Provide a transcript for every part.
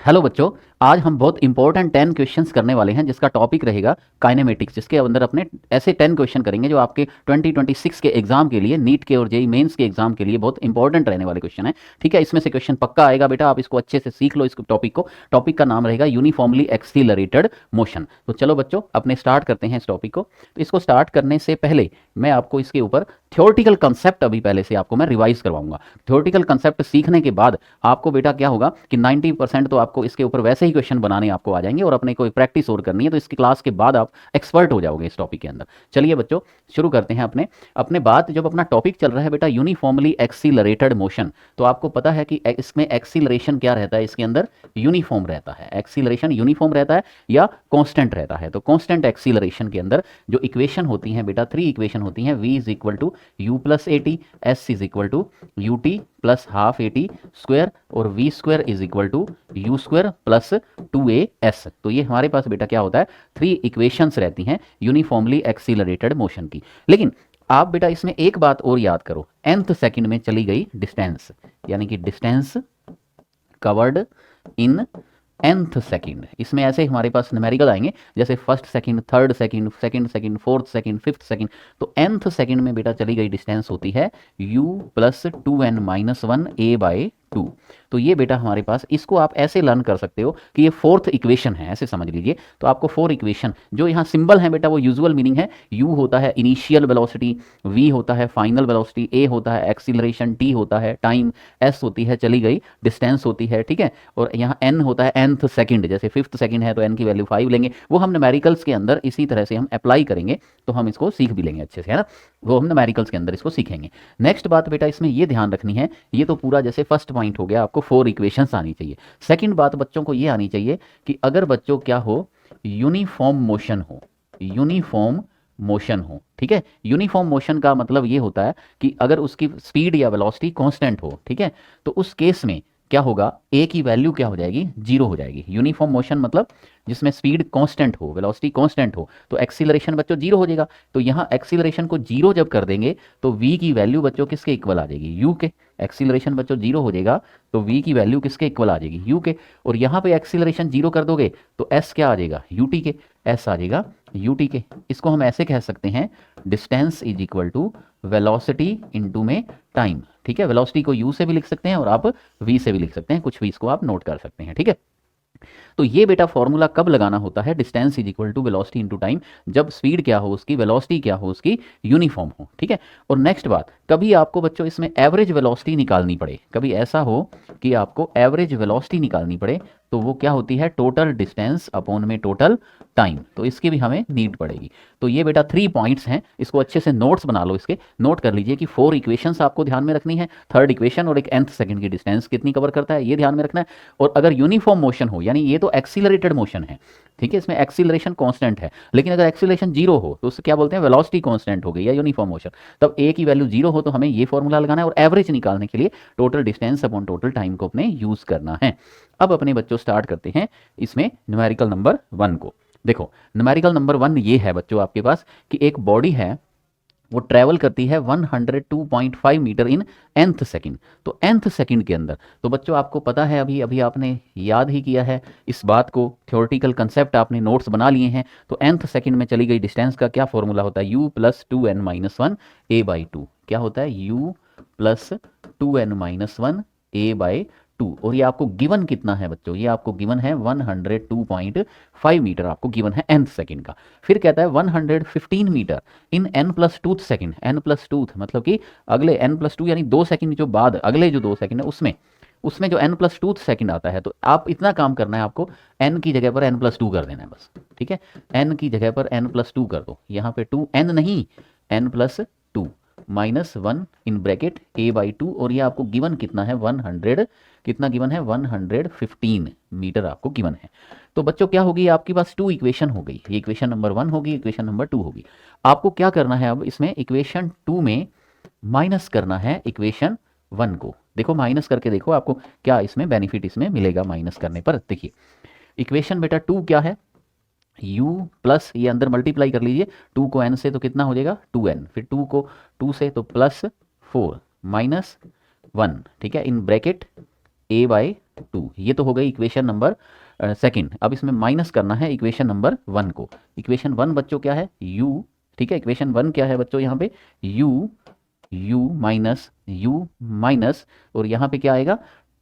Hello बच्चों, आज हम बहुत इंपॉर्टेंट 10 क्वेश्चंस करने वाले हैं जिसका टॉपिक रहेगा काइनेमेटिक्स, जिसके अंदर अपने ऐसे 10 क्वेश्चन करेंगे जो आपके 2026 के एग्जाम के लिए, नीट के और जेई मेंस के एग्जाम के लिए बहुत इंपॉर्टेंट रहने वाले क्वेश्चन है। ठीक है, इसमें से क्वेश्चन पक्का आएगा बेटा, आप इसको अच्छे से सीख लो। इस टॉपिक को, टॉपिक का नाम रहेगा यूनिफॉर्मली एक्सीलरेटेड मोशन। तो चलो बच्चों, अपने स्टार्ट करते हैं इस टॉपिक को। तो इसको स्टार्ट करने से पहले मैं आपको इसके ऊपर थ्योरेटिकल कंसेप्ट अभी पहले से आपको मैं रिवाइज करवाऊंगा। थ्योरेटिकल कंसेप्ट सीखने के बाद आपको बेटा क्या होगा कि 90% तो आपको इसके ऊपर वैसे ही क्वेश्चन बनाने आपको आ जाएंगे और अपने कोई प्रैक्टिस और करनी है तो इसकी क्लास के बाद आप एक्सपर्ट हो जाओगे इस टॉपिक के अंदर। चलिए बच्चों, शुरू करते हैं अपने अपने बात। जब अपना टॉपिक चल रहा है बेटा यूनिफॉर्मली एक्सीलरेटेड मोशन, तो आपको पता है कि इसमें एक्सीलरेशन क्या रहता है, इसके अंदर यूनिफॉर्म रहता है। एक्सीलरेशन यूनिफॉर्म रहता है या कांस्टेंट रहता है। तो कांस्टेंट एक्सीलरेशन के अंदर जो इक्वेशन होती हैं बेटा, 3 इक्वेशन होती हैं। v is equal to u plus A t, s is equal to u t plus half a t square, और v square is equal to you square plus 2as। तो ये हमारे पास बेटा क्या होता है, 3 इक्वेशंस रहती हैं यूनिफॉर्मली एक्सीलरेटेड मोशन की। लेकिन आप बेटा इसमें एक बात और याद करो, nth सेकंड में चली गई डिस्टेंस, यानी कि distance covered in nth second. इसमें ऐसे हमारे पास न्यूमेरिकल आएंगे, जैसे first second, third second, second second, fourth second, fifth second. तो nth सेकंड में बेटा चली गई डिस्टेंस होती है u plus 2n minus 1 a by 2। तो ये बेटा हमारे पास, इसको आप ऐसे लर्न कर सकते हो कि ये फोर्थ इक्वेशन है, ऐसे समझ लीजिए। तो आपको 4 इक्वेशन जो यहाँ सिंबल है बेटा, वो यूजुअल मीनिंग है। u होता है इनिशियल वेलोसिटी, v होता है फाइनल वेलोसिटी, a होता है एक्सीलरेशन, t होता है टाइम, s होती है चली गई डिस्टेंस होती है। ठीक है, और यहाँ n होता है nth सेकंड, जैसे फिफ्थ सेकंड है तो n की वैल्यू 5 लेंगे। वो हम न्यूमेरिकल्स के अंदर इसी तरह से हम अप्लाई करेंगे, तो हम इसको सीख भी लेंगे अच्छे से, है ना। वो हम न्यूमेरिकल्स के अंदर इसको सीखेंगे। नेक्स्ट बात बेटा इसमें ये ध्यान रखनी है, ये तो पूरा जैसे फर्स्ट पॉइंट हो गया, आपको 4 इक्वेशंस आनी चाहिए। सेकंड बात बच्चों को ये आनी चाहिए कि अगर बच्चों क्या हो, यूनिफॉर्म मोशन हो, यूनिफॉर्म मोशन हो। ठीक है, यूनिफॉर्म मोशन का मतलब ये होता है कि अगर उसकी स्पीड या वेलोसिटी कांस्टेंट हो, ठीक है, तो उस केस में क्या होगा, ए की वैल्यू क्या हो जाएगी, 0 हो जाएगी। यूनिफॉर्म मोशन मतलब जिसमें स्पीड कांस्टेंट हो, वेलोसिटी कांस्टेंट हो, तो एक्सीलरेशन बच्चों 0 हो जाएगा। तो यहाँ एक्सीलरेशन को 0 जब कर देंगे तो v की वैल्यू बच्चों किसके इक्वल आ जाएगी, u के। एक्सीलरेशन बच्चों 0 हो जाएगा तो v की वैल्यू किसके इक्वल आ जाएगी, u के। और यहाँ पे एक्सीलरेशन 0 कर दोगे तो s क्या आ जाएगा, ut के। s आ जाएगा ut के। इसको हम ऐसे कह सकते हैं, distance is equal to velocity into में टाइम। ठीक है, वेलोसिटी को u से भी लिख सकते हैं और आप v से भी लिख सकते हैं, कुछ भी इसको आप नोट कर सकते हैं। ठीक है, तो ये बेटा फॉर्मूला कब लगाना होता है, distance is equal to velocity into time, जब स्पीड क्या हो उसकी, वेलोसिटी क्या हो उसकी, यूनिफॉर्म हो। ठीक है, और नेक्स्ट बात, कभी आपको बच्चों इसमें एवरेज वेलोसिटी निकालनी पड़े, कभी ऐसा हो कि आपको एवरेज वेलोसिटी निकालनी पड़े, तो वो क्या होती है, टोटल डिस्टेंस अपॉन में टोटल टाइम। तो इसकी भी हमें नीड पड़ेगी। तो ये बेटा 3 पॉइंट्स हैं, इसको अच्छे से नोट्स बना लो, इसके नोट कर लीजिए कि 4 इक्वेशंस आपको ध्यान में रखनी है। थर्ड इक्वेशन और एक nth सेकंड की डिस्टेंस कितनी कवर करता है ये ध्यान में रखना है। और अगर यूनिफॉर्म मोशन हो, यानी ये तो एक्सीलरेटेड मोशन है, ठीक है, इसमें एक्सीलरेशन कांस्टेंट है, लेकिन अगर एक्सीलरेशन 0 हो तो उससे क्या बोलते हैं, वेलोसिटी कांस्टेंट हो गई या यूनिफॉर्म मोशन, तब a की वैल्यू 0 हो तो हमें ये फॉर्मूला लगाना है और एवरेज निकालने के लिए total distance upon total time को अपने यूज करना है। अब अपने बच्चों स्टार्ट करते हैं इसमें न्यूमेरिकल नंबर 1 को। देखो, न्यूमेरिकल नंबर 1 ये है बच्चों आपके पास कि एक बॉडी है, वो ट्रैवल करती है 102.5 मीटर इन nth सेकंड। तो nth सेकंड के अंदर, तो बच्चों आपको पता है, अभी अभी आपने याद ही किया है इस बात को, थ्योरेटिकल कंसेप्ट आपने नोट्स बना लिए हैं। तो nth सेकंड में चली गई डिस्टेंस का क्या फॉर्मूला होता है, u plus 2n minus 1 a by 2। क्या होता है, u plus 2n minus 1 a by 2। और ये आपको गिवन कितना है बच्चों, ये आपको गिवन है 102.5 मीटर आपको गिवन है nth सेकंड का। फिर कहता है 115 मीटर इन n plus tooth second. n plus tooth मतलब कि अगले n प्लस 2 यानी 2 सेकंड जो बाद, अगले जो 2 सेकंड है उसमें उसमें जो n प्लस टूथ सेकंड आता है, तो आप इतना काम करना है, आपको n की जगह पर n प्लस 2 कर देना है बस। ठीक है, n की जगह पर n प्लस 2 कर दो, यहाँ पे 2n नहीं, n plus 2 minus 1 in bracket a by 2। और ये आपको गिवन कितना है, 100, कितना गिवन है, 115 मीटर आपको गिवन है। तो बच्चों क्या होगी, आपके पास 2 इक्वेशन हो गई, ये इक्वेशन नंबर 1 होगी, इक्वेशन नंबर 2 होगी। आपको क्या करना है, अब इसमें इक्वेशन 2 में माइनस करना है इक्वेशन 1 को। देखो माइनस करके देखो आपको क्या इसमें बेनिफिट इसमें मिलेगा माइनस करने पर। देखिए इक्वेशन बेटा 2 क्या है, u प्लस, ये अंदर मल्टीप्लाई कर लीजिए, 2 को n से तो कितना हो जाएगा 2n, फिर 2 को 2 से तो प्लस 4 माइनस 1। ठीक है, इन ब्रैकेट a बाई 2। ये तो हो गई इक्वेशन नंबर सेकंड। अब इसमें माइनस करना है इक्वेशन नंबर 1 को। इक्वेशन 1 बच्चों क्या है, u, ठीक है। इक्वेशन 1 क्या है बच्चों यहाँ पे, u माइनस और यहाँ पे क्या आएगा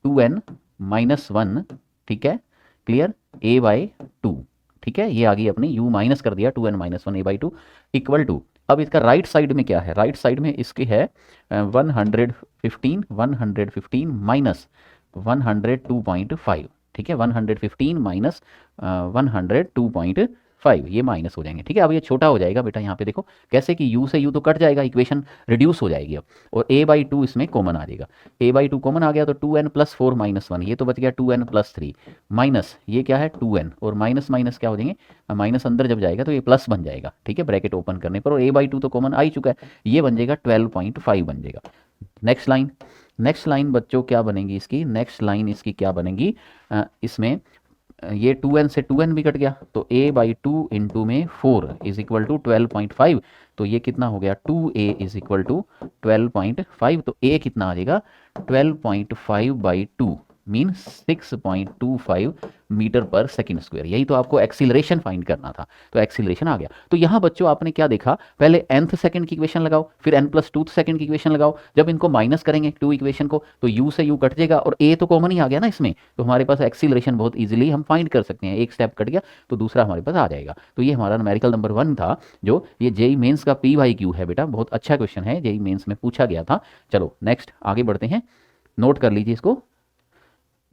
2n माइनस 1, ठीक है, क्लियर, a/2, ठीक है। ये आ गई अपनी u माइनस कर दिया 2n minus 1 a/2 equal to. अब इसका राइट साइड में क्या है, राइट साइड में इसकी है 115 माइनस 102.5, ठीक है, 115 माइनस 102.5, ये माइनस हो जाएंगे, ठीक है। अब ये छोटा हो जाएगा बेटा, यहाँ पे देखो कैसे कि u से u तो कट जाएगा, इक्वेशन रिड्यूस हो जाएगी अब, और a/2 इसमें कॉमन आ जाएगा। a/2 कॉमन आ गया तो 2n प्लस 4 माइनस 1, ये तो बच गया 2n प्लस 3 माइनस ये क्या है 2n, और माइनस माइनस क्या हो जाएंगे, माइनस अंदर जब जाएगा तो ये प्लस बन जाएगा, ठीक है, ब्रैकेट ओपन करने पर, और a/2 तो कॉमन आ ही चुका है, ये बन जाएगा 12.5 बन जाएगा। नेक्स्ट लाइन, नेक्स्ट लाइन बच्चों क्या बनेगी इसकी, नेक्स्ट लाइन इसकी क्या बनेगी, इसमें ये 2n से 2n भी कट गया तो a/2 इंटू में 4 इज इक्वल टू 12.5, तो ये कितना हो गया 2a इज इक्वल टू 12.5, तो a कितना आ जाएगा 12.5/2 mean 6.25 metre per second square. यही तो आपको एक्सीलरेशन फाइंड करना था, तो एक्सीलरेशन आ गया। तो यहाँ बच्चों आपने क्या देखा, पहले nth सेकंड की इक्वेशन लगाओ, फिर n+2 सेकंड की इक्वेशन लगाओ। जब इनको माइनस करेंगे 2 इक्वेशन को तो u से u कट जाएगा और a तो कॉमन ही आ गया ना इसमें, तो हमारे पास एक्सीलरेशन बहुत ईजिली हम फाइंड कर सकते हैं। एक स्टेप कट गया तो दूसरा हमारे पास आ जाएगा। तो ये हमारा न्यूमेरिकल नंबर 1 था, जो ये जेई मेंस का p/q है बेटा, बहुत अच्छा क्वेश्चन है, जेई मेंस में पूछा गया था। चलो नेक्स्ट आगे बढ़ते हैं, नोट कर लीजिए इसको,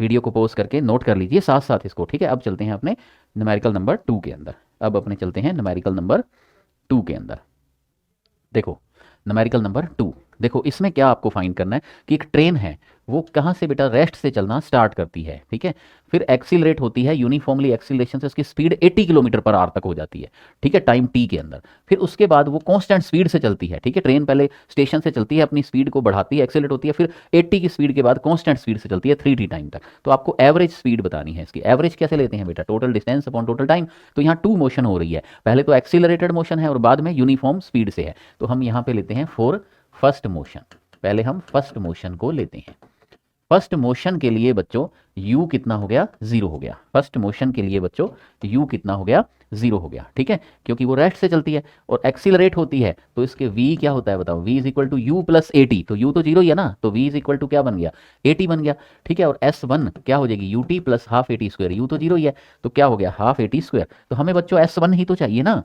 वीडियो को पॉज करके नोट कर लीजिए साथ साथ इसको, ठीक है। अब चलते हैं अपने न्यूमेरिकल नंबर 2 के अंदर, अब अपने चलते हैं न्यूमेरिकल नंबर 2 के अंदर। देखो न्यूमेरिकल नंबर 2, देखो इसमें क्या आपको फाइंड करना है कि एक ट्रेन है वो कहाँ से बेटा रेस्ट से चलना स्टार्ट करती है, ठीक है, फिर एक्सीलरेट होती है यूनिफॉर्मली, एक्सीलरेशन से उसकी स्पीड 80 किलोमीटर पर आवर तक हो जाती है, ठीक है, टाइम t के अंदर। फिर उसके बाद वो कांस्टेंट स्पीड से चलती है, ठीक है, ट्रेन पहले स्टेशन से चलती है, अपनी स्पीड को बढ़ाती है, एक्सीलरेट होती है, फिर 80 की स्पीड के बाद कांस्टेंट स्पीड से चलती है 3t टाइम तक। तो आपको एवरेज स्पीड बतानी है इसकी। एवरेज कैसे लेते हैं बेटा, total distance upon total time. तो यहाँ 2 मोशन हो रही है, पहले तो एक्सीलरेटेड मोशन है और बाद में यूनिफॉर्म स्पीड से है, तो हम यहाँ पे लेते हैं फॉर फर्स्ट मोशन। पहले हम फर्स्ट मोशन को लेते हैं। फर्स्ट मोशन के लिए बच्चों u कितना हो गया 0 हो गया। फर्स्ट मोशन के लिए बच्चों u कितना हो गया 0 हो गया, ठीक है, क्योंकि वो रेस्ट से चलती है और एक्सीलरेट होती है, तो इसके v क्या होता है बताओ, v is equal to u plus 80, तो u तो 0 ही है ना, तो v इज इक्वल टू क्या बन गया 80 बन गया, ठीक है। और s1 क्या हो जाएगी ut plus half 80 square, u तो 0 ही है, तो क्या हो गया हाफ 80 स्क्वायर। तो हमें बच्चों s1 ही तो चाहिए ना,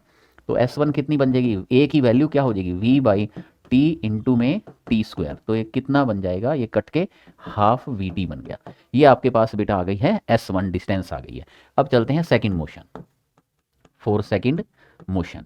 तो s1 कितनी बन जाएगी, a की वैल्यू क्या हो जाएगी v/t इंटू में t स्क्वायर, तो ये कितना बन जाएगा, ये कट के हाफ vt बन गया। ये आपके पास बेटा आ गई है s1 डिस्टेंस आ गई है। अब चलते हैं second motion, for second motion,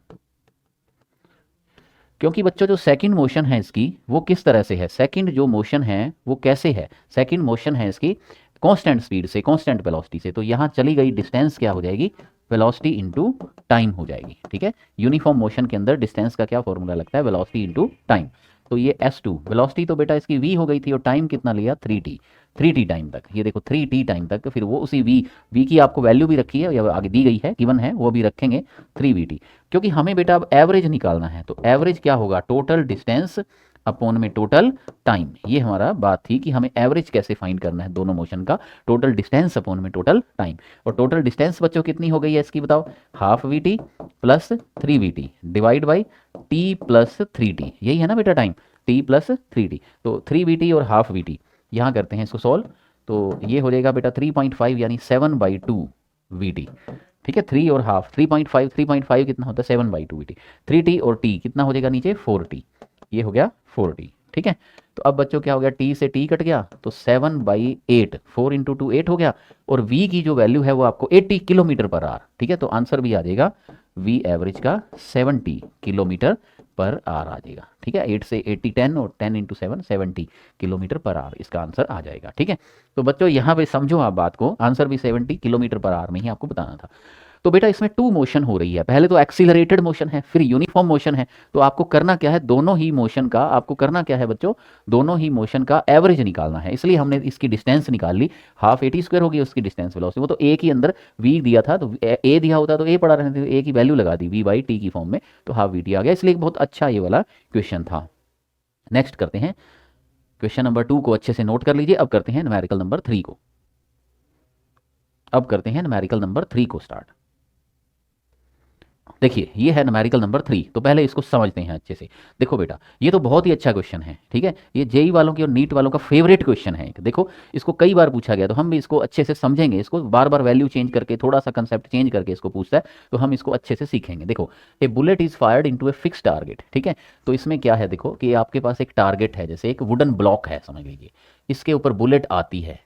क्योंकि बच्चों जो सेकंड मोशन है इसकी वो किस तरह से है, सेकंड जो मोशन है वो कैसे है, सेकंड मोशन है इसकी कांस्टेंट स्पीड से, कांस्टेंट वेलोसिटी से, तो यहाँ चली गई डिस्टेंस क्या हो जाएगी वेलोसिटी इनटू टाइम हो जाएगी, ठीक है। यूनिफॉर्म मोशन के अंदर डिस्टेंस का क्या फॉर्मूला लगता है, वेलोसिटी इनटू टाइम। तो ये s2 वेलोसिटी तो बेटा इसकी v हो गई थी और टाइम कितना लिया 3t टाइम तक, ये देखो 3t टाइम तक, फिर वो उसी v की आपको वैल्यू भी रखी है या आगे दी गई है गिवन है, वो भी रखेंगे 3vt, क्योंकि हमें बेटा अब एवरेज निकालना है। तो एवरेज क्या होगा टोटल डिस्टेंस अपॉन में टोटल टाइम। ये हमारा बात थी कि हमें एवरेज कैसे फाइंड करना है दोनों मोशन का, टोटल डिस्टेंस अपॉन में टोटल टाइम। और टोटल डिस्टेंस बच्चों कितनी हो गई है इसकी बताओ, half vt plus 3vt divide by t plus 3t, यही है ना बेटा टाइम, t प्लस 3t, तो 3vt और हाफ vt यहाँ करते हैं इसको सॉल्व, तो ये हो जाएगा बेटा 3.5 यानी 7/2 vt, ठीक है, 3 और हाफ 3.5 कितना होता है 7/2 vt, 3t और t कितना हो जाएगा नीचे 4t, ये हो गया 4t, ठीक है। तो अब बच्चों क्या हो गया, t से t कट गया तो 7/8, 4 इंटू 2 8 हो गया, और v की जो वैल्यू है वो आपको 80 किलोमीटर पर आवर, ठीक है, तो आंसर भी आ जाएगा v एवरेज का 70 किलोमीटर पर आवर आ जाएगा, ठीक है। 8 से 80 10 और 10 इंटू 7 70 किलोमीटर पर आवर इसका आंसर आ जाएगा, ठीक है। तो बच्चों यहाँ पे समझो आप बात को, आंसर भी 70 किलोमीटर पर आवर में ही आपको बताना था। तो बेटा इसमें 2 मोशन हो रही है, पहले तो एक्सीलरेटेड मोशन है फिर यूनिफॉर्म मोशन है, तो आपको करना क्या है, दोनों ही मोशन का आपको करना क्या है बच्चों, दोनों ही मोशन का एवरेज निकालना है। इसलिए हमने इसकी डिस्टेंस निकाल ली, हाफ 80 स्क्वायर होगी उसकी डिस्टेंस वेलोसिटी, वो तो ए के अंदर v दिया था, तो ए दिया होता तो ए पड़ा रहने, ए की वैल्यू लगा दी v/t की फॉर्म में, तो हाफ vt आ गया, इसलिए बहुत अच्छा ये वाला क्वेश्चन था। नेक्स्ट करते हैं क्वेश्चन नंबर 2 को, अच्छे से नोट कर लीजिए। अब करते हैं न्यूमेरिकल नंबर 3 को। अब करते हैं न्यूमेरिकल नंबर 3 को स्टार्ट। देखिए ये है न्यूमेरिकल नंबर 3, तो पहले इसको समझते हैं अच्छे से। देखो बेटा, ये तो बहुत ही अच्छा क्वेश्चन है, ठीक है, ये जेई वालों की और नीट वालों का फेवरेट क्वेश्चन है। देखो इसको कई बार पूछा गया, तो हम भी इसको अच्छे से समझेंगे, इसको बार बार वैल्यू चेंज करके, थोड़ा सा कंसेप्ट चेंज करके इसको पूछता है, तो हम इसको अच्छे से सीखेंगे। देखो, a bullet is fired into a fix target, ठीक है, तो इसमें क्या है, देखो कि आपके पास एक टारगेट है, जैसे एक वुडन ब्लॉक है समझ लीजिए, इसके ऊपर बुलेट आती है,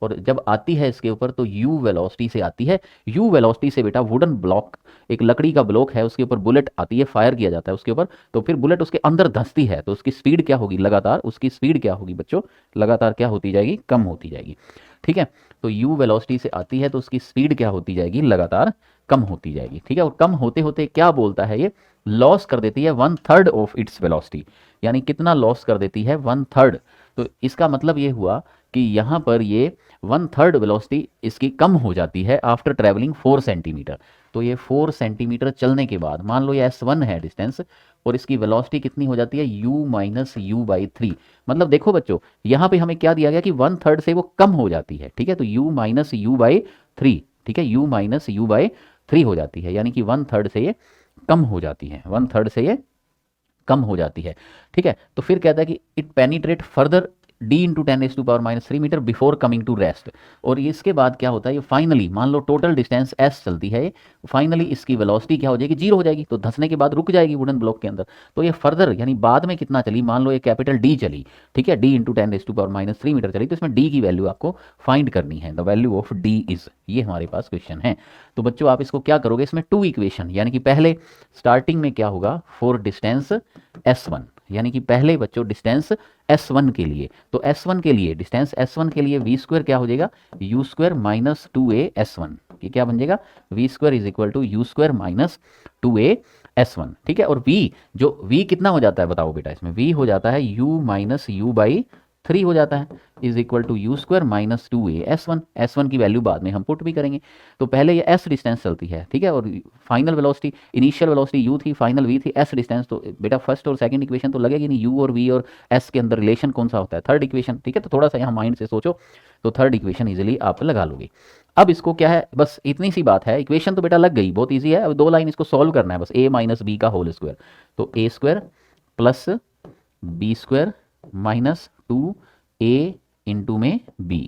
और जब आती है इसके ऊपर तो u वेलोसिटी से आती है। u वेलोसिटी से बेटा वुडन ब्लॉक, एक लकड़ी का ब्लॉक है, उसके ऊपर बुलेट आती है, फायर किया जाता है उसके ऊपर, तो फिर बुलेट उसके अंदर धंसती है, तो उसकी स्पीड क्या होगी, लगातार उसकी स्पीड क्या होगी बच्चों, लगातार क्या होती जाएगी, कम होती जाएगी, ठीक है। तो u वेलोसिटी से आती है तो उसकी स्पीड क्या होती जाएगी, लगातार कम होती जाएगी, ठीक है। और कम होते होते क्या बोलता है ये, लॉस कर देती है 1/3 ऑफ इट्स वेलोसिटी, यानी कितना लॉस कर देती है, 1/3। तो इसका मतलब ये हुआ कि यहाँ पर ये 1/3 वेलोसिटी इसकी कम हो जाती है आफ्टर ट्रैवलिंग 4 सेंटीमीटर। तो ये 4 सेंटीमीटर चलने के बाद, मान लो ये s1 है डिस्टेंस, और इसकी वेलोसिटी कितनी हो जाती है, u माइनस यू बाई 3। मतलब देखो बच्चों, यहाँ पे हमें क्या दिया गया कि 1/3 से वो कम हो जाती है, ठीक है, तो u माइनस यू बाई 3, ठीक है, u माइनस यू बाई 3 हो जाती है, यानी कि 1/3 से ये कम हो जाती है, 1/3 से ये कम हो जाती है, ठीक है। तो फिर कहता है कि it penetrate further d into 10⁻³ metre before coming to rest. और इसके बाद क्या होता है, ये फाइनली मान लो टोटल डिस्टेंस s चलती है, फाइनली इसकी वेलोसिटी क्या हो जाएगी, 0 हो जाएगी, तो धंसने के बाद रुक जाएगी वुडन ब्लॉक के अंदर। तो ये फर्दर यानी बाद में कितना चली, मान लो ये कैपिटल D चली, ठीक है, d इंटू 10⁻³ मीटर चली, तो इसमें d की वैल्यू आपको फाइंड करनी है, the value of d is, ये हमारे पास क्वेश्चन है। तो बच्चों आप इसको क्या करोगे, इसमें 2 इक्वेशन, यानी कि पहले स्टार्टिंग में क्या होगा, फॉर डिस्टेंस s1, यानी कि पहले बच्चों डिस्टेंस s1 के लिए, तो s1 के लिए, डिस्टेंस s1 के लिए v² क्या हो जाएगा, u² माइनस 2a s1, ये क्या बन जाएगा, v² is equal to u² minus 2a s1, ठीक है। और v, जो v कितना हो जाता है बताओ बेटा, इसमें v हो जाता है u माइनस यू बाई 3 हो जाता है, is equal to u² minus 2a s1, s1 की वैल्यू बाद में हम पुट भी करेंगे। तो पहले ये s डिस्टेंस चलती है, ठीक है, और final velocity, initial velocity u थी, फाइनल v थी, s डिस्टेंस, तो बेटा फर्स्ट और सेकंड इक्वेशन तो लगेगी नहीं, u और v और s के अंदर रिलेशन कौन सा होता है, थर्ड इक्वेशन, ठीक है। तो थोड़ा सा यहाँ माइंड से सोचो, तो थर्ड इक्वेशन इजीली आप लगा लोगे। अब इसको क्या है, बस इतनी सी बात है, इक्वेशन तो बेटा लग गई, बहुत ईजी है। अब 2 लाइन इसको सॉल्व करना है बस, a माइनस बी का होल स्क्वायर, तो a² plus b² minus 2a into में b,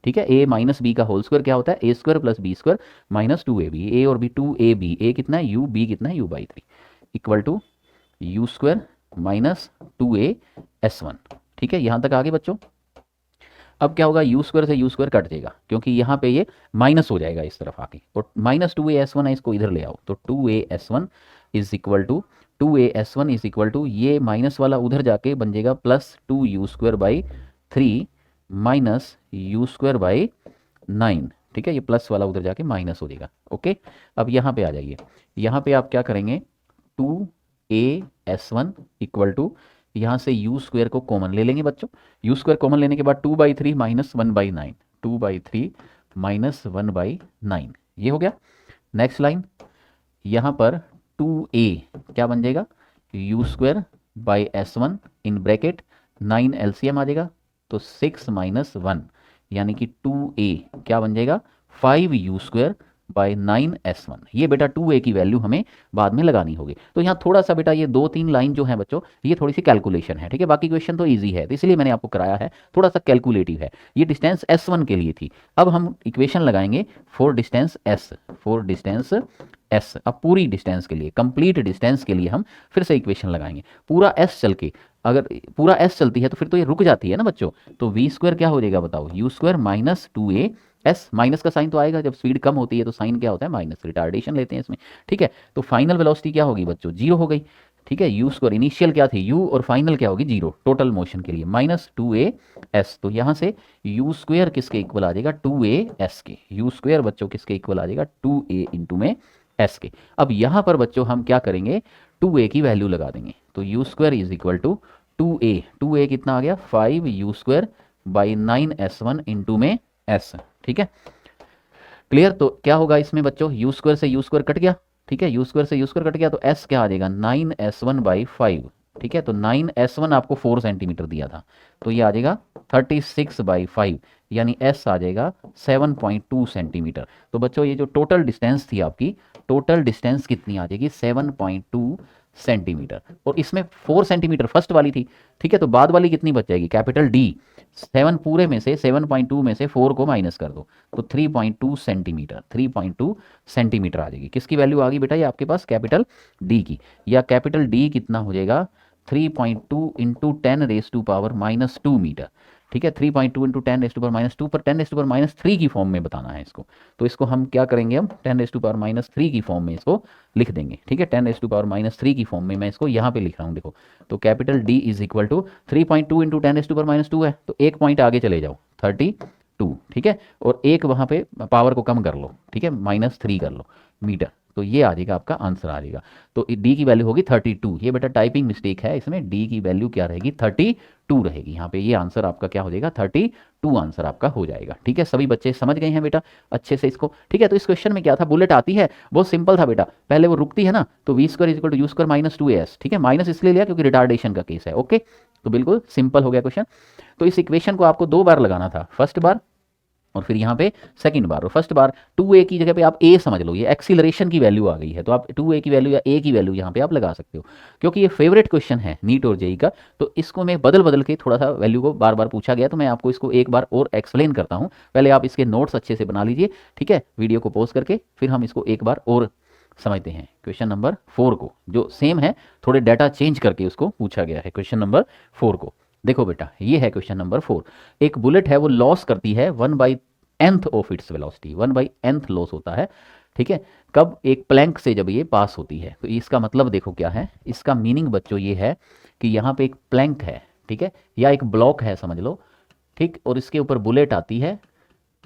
ठीक है, a माइनस बी का होल स्क्वायर क्या होता है, a² plus b² minus 2ab, a और b 2ab, a कितना है u, b कितना है u by 3, equal to u² minus 2a s1, ठीक है, यहाँ तक आगे बच्चों। अब क्या होगा, u² से u² कट जाएगा, क्योंकि यहाँ पे ये माइनस हो जाएगा इस तरफ आके, और माइनस 2a s1 है, इसको इधर ले आओ, तो 2a s1 is equal to 2a s1 is equal to, ये माइनस वाला उधर जाके बन जाएगा plus 2u² by 3 minus u² by 9, ठीक है, ये प्लस वाला उधर जाके माइनस हो जाएगा, ओके। अब यहाँ पे आ जाइए, यहाँ पे आप क्या करेंगे, 2a s1 इक्वल टू, यहाँ से u² को कॉमन ले लेंगे बच्चों, u² कॉमन लेने के बाद 2/3 माइनस 1/9, 2/3 माइनस 1/9, ये हो गया। नेक्स्ट लाइन, यहाँ पर 2a क्या बन जाएगा, u² by s1 in bracket 9 LCM आ जाएगा, तो 6 माइनस 1, यानी कि 2a क्या बन जाएगा, 5u² बाई 9 s1, ये बेटा 2a की वैल्यू हमें बाद में लगानी होगी। तो यहाँ थोड़ा सा बेटा ये 2-3 लाइन जो है बच्चों, ये थोड़ी सी कैलकुलेशन है, ठीक है, बाकी क्वेश्चन तो इजी है, तो इसलिए मैंने आपको कराया है, थोड़ा सा कैलकुलेटिव है। ये डिस्टेंस s1 के लिए थी, अब हम इक्वेशन लगाएंगे for distance s, for distance s, अब पूरी डिस्टेंस के लिए, कंप्लीट डिस्टेंस के लिए हम फिर से इक्वेशन लगाएंगे। पूरा s चल के, अगर पूरा s चलती है तो फिर तो ये रुक जाती है ना बच्चों, तो v² क्या हो जाएगा बताओ, u² minus 2a s, minus का साइन तो आएगा, जब स्पीड कम होती है तो साइन क्या होता है, माइनस, रिटार्डेशन लेते हैं इसमें, ठीक है। तो फाइनल वेलोसिटी क्या होगी बच्चों, 0 हो गई, ठीक है, u², इनिशियल क्या थी u, और फाइनल क्या होगी 0 टोटल मोशन के लिए, माइनस 2a s, तो यहाँ से u² किसके इक्वल आ जाएगा, 2a s के, u² बच्चों किसके इक्वल आ जाएगा, 2a इंटू में s के। अब यहाँ पर बच्चों हम क्या करेंगे, 2a की वैल्यू लगा देंगे, तो u² is equal to 2a कितना आ गया, 5u² बाई 9 s1 इंटू में s, ठीक है, क्लियर। तो क्या होगा इसमें बच्चों, u² से u² कट गया, ठीक है, u² से u² कट गया, तो s क्या आ जाएगा, 9 s1 बाई 5, ठीक है, तो 9s1 आपको 4 सेंटीमीटर दिया था, तो ये आ जाएगा 36/5, यानी s आ जाएगा 7.2 सेंटीमीटर। तो बच्चों ये जो टोटल डिस्टेंस थी आपकी, टोटल डिस्टेंस कितनी आ जाएगी 7.2 सेंटीमीटर, और इसमें 4 सेंटीमीटर फर्स्ट वाली थी, ठीक है, तो बाद वाली कितनी बच जाएगी, कैपिटल डी, 7 पूरे में से 7.2 में से 4 को माइनस कर दो, तो 3.2 सेंटीमीटर, 3.2 सेंटीमीटर आ जाएगी। किसकी वैल्यू आ गई बेटा, ये आपके पास कैपिटल डी की, या कैपिटल डी कितना हो जाएगा 3.2 इंटू 10⁻⁻² मीटर, ठीक है, 3.2 इंटू 10⁻⁻², पर 10⁻³ की फॉर्म में बताना है इसको, तो इसको हम क्या करेंगे, हम 10⁻³ की फॉर्म में इसको लिख देंगे, ठीक है, 10⁻³ की फॉर्म में मैं इसको यहाँ पे लिख रहा हूँ, देखो, तो capital D is equal to 3.2 into 10⁻² है, तो एक पॉइंट आगे चले जाओ 32, ठीक है, और एक वहाँ पे पावर को कम कर लो, ठीक है, -3 कर लो मीटर, तो ये आ जाएगा आपका आंसर आ जाएगा। तो डी की वैल्यू होगी 32, ये बेटा टाइपिंग मिस्टेक है, इसमें डी की वैल्यू क्या रहेगी 32 रहेगी यहाँ पे, ये आंसर आपका क्या हो जाएगा 32 आंसर आपका हो जाएगा, ठीक है। सभी बच्चे समझ गए हैं बेटा अच्छे से इसको, ठीक है। तो इस क्वेश्चन में क्या था, बुलेट आती है, बहुत सिंपल था बेटा, पहले वो रुकती है ना, तो v² equal to u² minus 2as, ठीक है, माइनस इसलिए लिया क्योंकि रिटार्डेशन का केस है, ओके, तो बिल्कुल सिंपल हो गया क्वेश्चन। तो इस इक्वेशन को आपको 2 बार लगाना था, फर्स्ट बार और फिर यहाँ पे सेकंड बार, और फर्स्ट बार 2a की जगह पे आप a समझ लो, ये एक्सीलरेशन की वैल्यू आ गई है, तो आप 2a की वैल्यू या a की वैल्यू यहाँ पे आप लगा सकते हो, क्योंकि ये फेवरेट क्वेश्चन है नीट और जेई का, तो इसको मैं बदल बदल के थोड़ा सा वैल्यू को बार बार पूछा गया, तो मैं आपको इसको एक बार और एक्सप्लेन करता हूँ, पहले आप इसके नोट्स अच्छे से बना लीजिए, ठीक है, वीडियो को पॉज करके, फिर हम इसको एक बार और समझते हैं क्वेश्चन नंबर 4 को, जो सेम है, थोड़े डाटा चेंज करके उसको पूछा गया है क्वेश्चन नंबर 4 को। देखो बेटा, ये है क्वेश्चन नंबर 4, एक बुलेट है वो लॉस करती है 1/nth of its velocity, 1/nth loss होता है, ठीक है, कब, एक प्लैंक से जब ये पास होती है, तो इसका मतलब देखो क्या है, इसका मीनिंग बच्चों ये है कि यहाँ पे एक प्लैंक है, ठीक है, या एक ब्लॉक है समझ लो, ठीक, और इसके ऊपर बुलेट आती है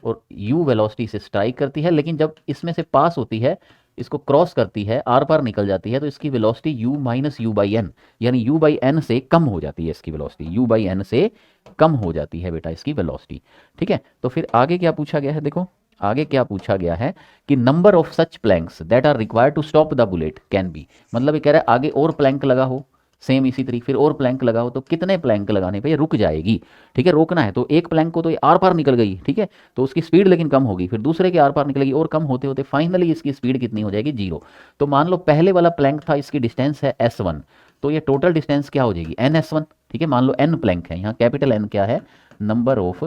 और u वेलोसिटी से स्ट्राइक करती है, लेकिन जब इसमें से पास होती है, इसको क्रॉस करती है, आर पार निकल जाती है, तो इसकी वेलोसिटी u माइनस u/n, यानी u/n से कम हो जाती है इसकी वेलोसिटी, u/n से कम हो जाती है बेटा इसकी वेलोसिटी, ठीक है। तो फिर आगे क्या पूछा गया है, देखो आगे क्या पूछा गया है कि number of such planks that are required to stop the bullet can be, मतलब ये कह रहा है आगे और प्लैंक लगा हो, सेम इसी तरीके फिर और प्लैंक लगाओ, तो कितने प्लैंक लगाने पे ये रुक जाएगी, ठीक है, रोकना है, तो एक प्लैंक को तो ये आर पार निकल गई, ठीक है, तो उसकी स्पीड लेकिन कम होगी, फिर दूसरे के आर पार निकलेगी और कम होते होते फाइनली इसकी स्पीड कितनी हो जाएगी 0। तो मान लो पहले वाला प्लैंक था, इसकी डिस्टेंस है s1, तो ये टोटल डिस्टेंस क्या हो जाएगी ns1, ठीक है, मान लो n प्लैंक है, यहाँ कैपिटल N क्या है, नंबर ऑफ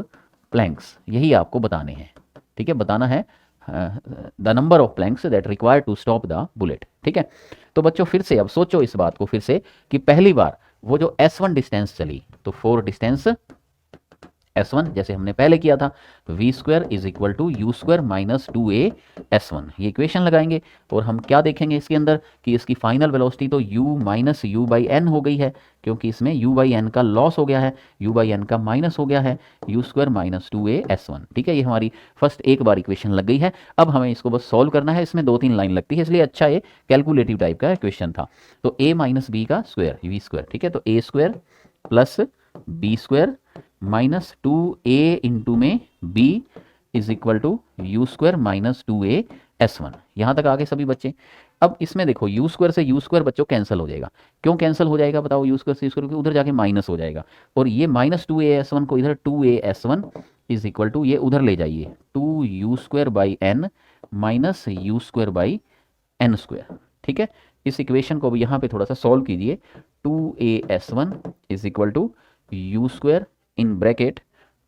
प्लैंक्स, यही आपको बताने हैं, ठीक है, बताना है the number of planks that required to stop the bullet, ठीक है। तो बच्चों फिर से अब सोचो इस बात को फिर से कि पहली बार वो जो s1 डिस्टेंस चली, तो 4 डिस्टेंस s1 जैसे हमने पहले किया था, v² is equal to u² minus 2a s1, ये इक्वेशन लगाएंगे और हम क्या देखेंगे इसके अंदर कि इसकी फाइनल वेलोसिटी तो u माइनस u/n हो गई है, क्योंकि इसमें u/n का लॉस हो गया है, u/n का माइनस हो गया है, u² माइनस 2a s1, ठीक है, ये हमारी फर्स्ट एक बार इक्वेशन लग गई है। अब हमें इसको बस सॉल्व करना है, इसमें 2-3 लाइन लगती है, इसलिए अच्छा ये कैलकुलेटिव टाइप का क्वेश्चन था। तो a माइनस b का स्क्वायर v², ठीक है, तो a² plus b² minus 2a into में b is equal to u² minus 2a s1, यहाँ तक आगे सभी बच्चे। अब इसमें देखो u² से u² बच्चों कैंसिल हो जाएगा, क्यों कैंसिल हो जाएगा बताओ, u² से u², क्योंकि उधर जाके माइनस हो जाएगा, और ये माइनस 2a s1 को इधर 2a s1 is equal to, ये उधर ले जाइए 2u²/n माइनस u²/n², ठीक है। इस इक्वेशन को भी यहाँ पे थोड़ा सा सॉल्व कीजिए, 2a s1 is equal to u² in bracket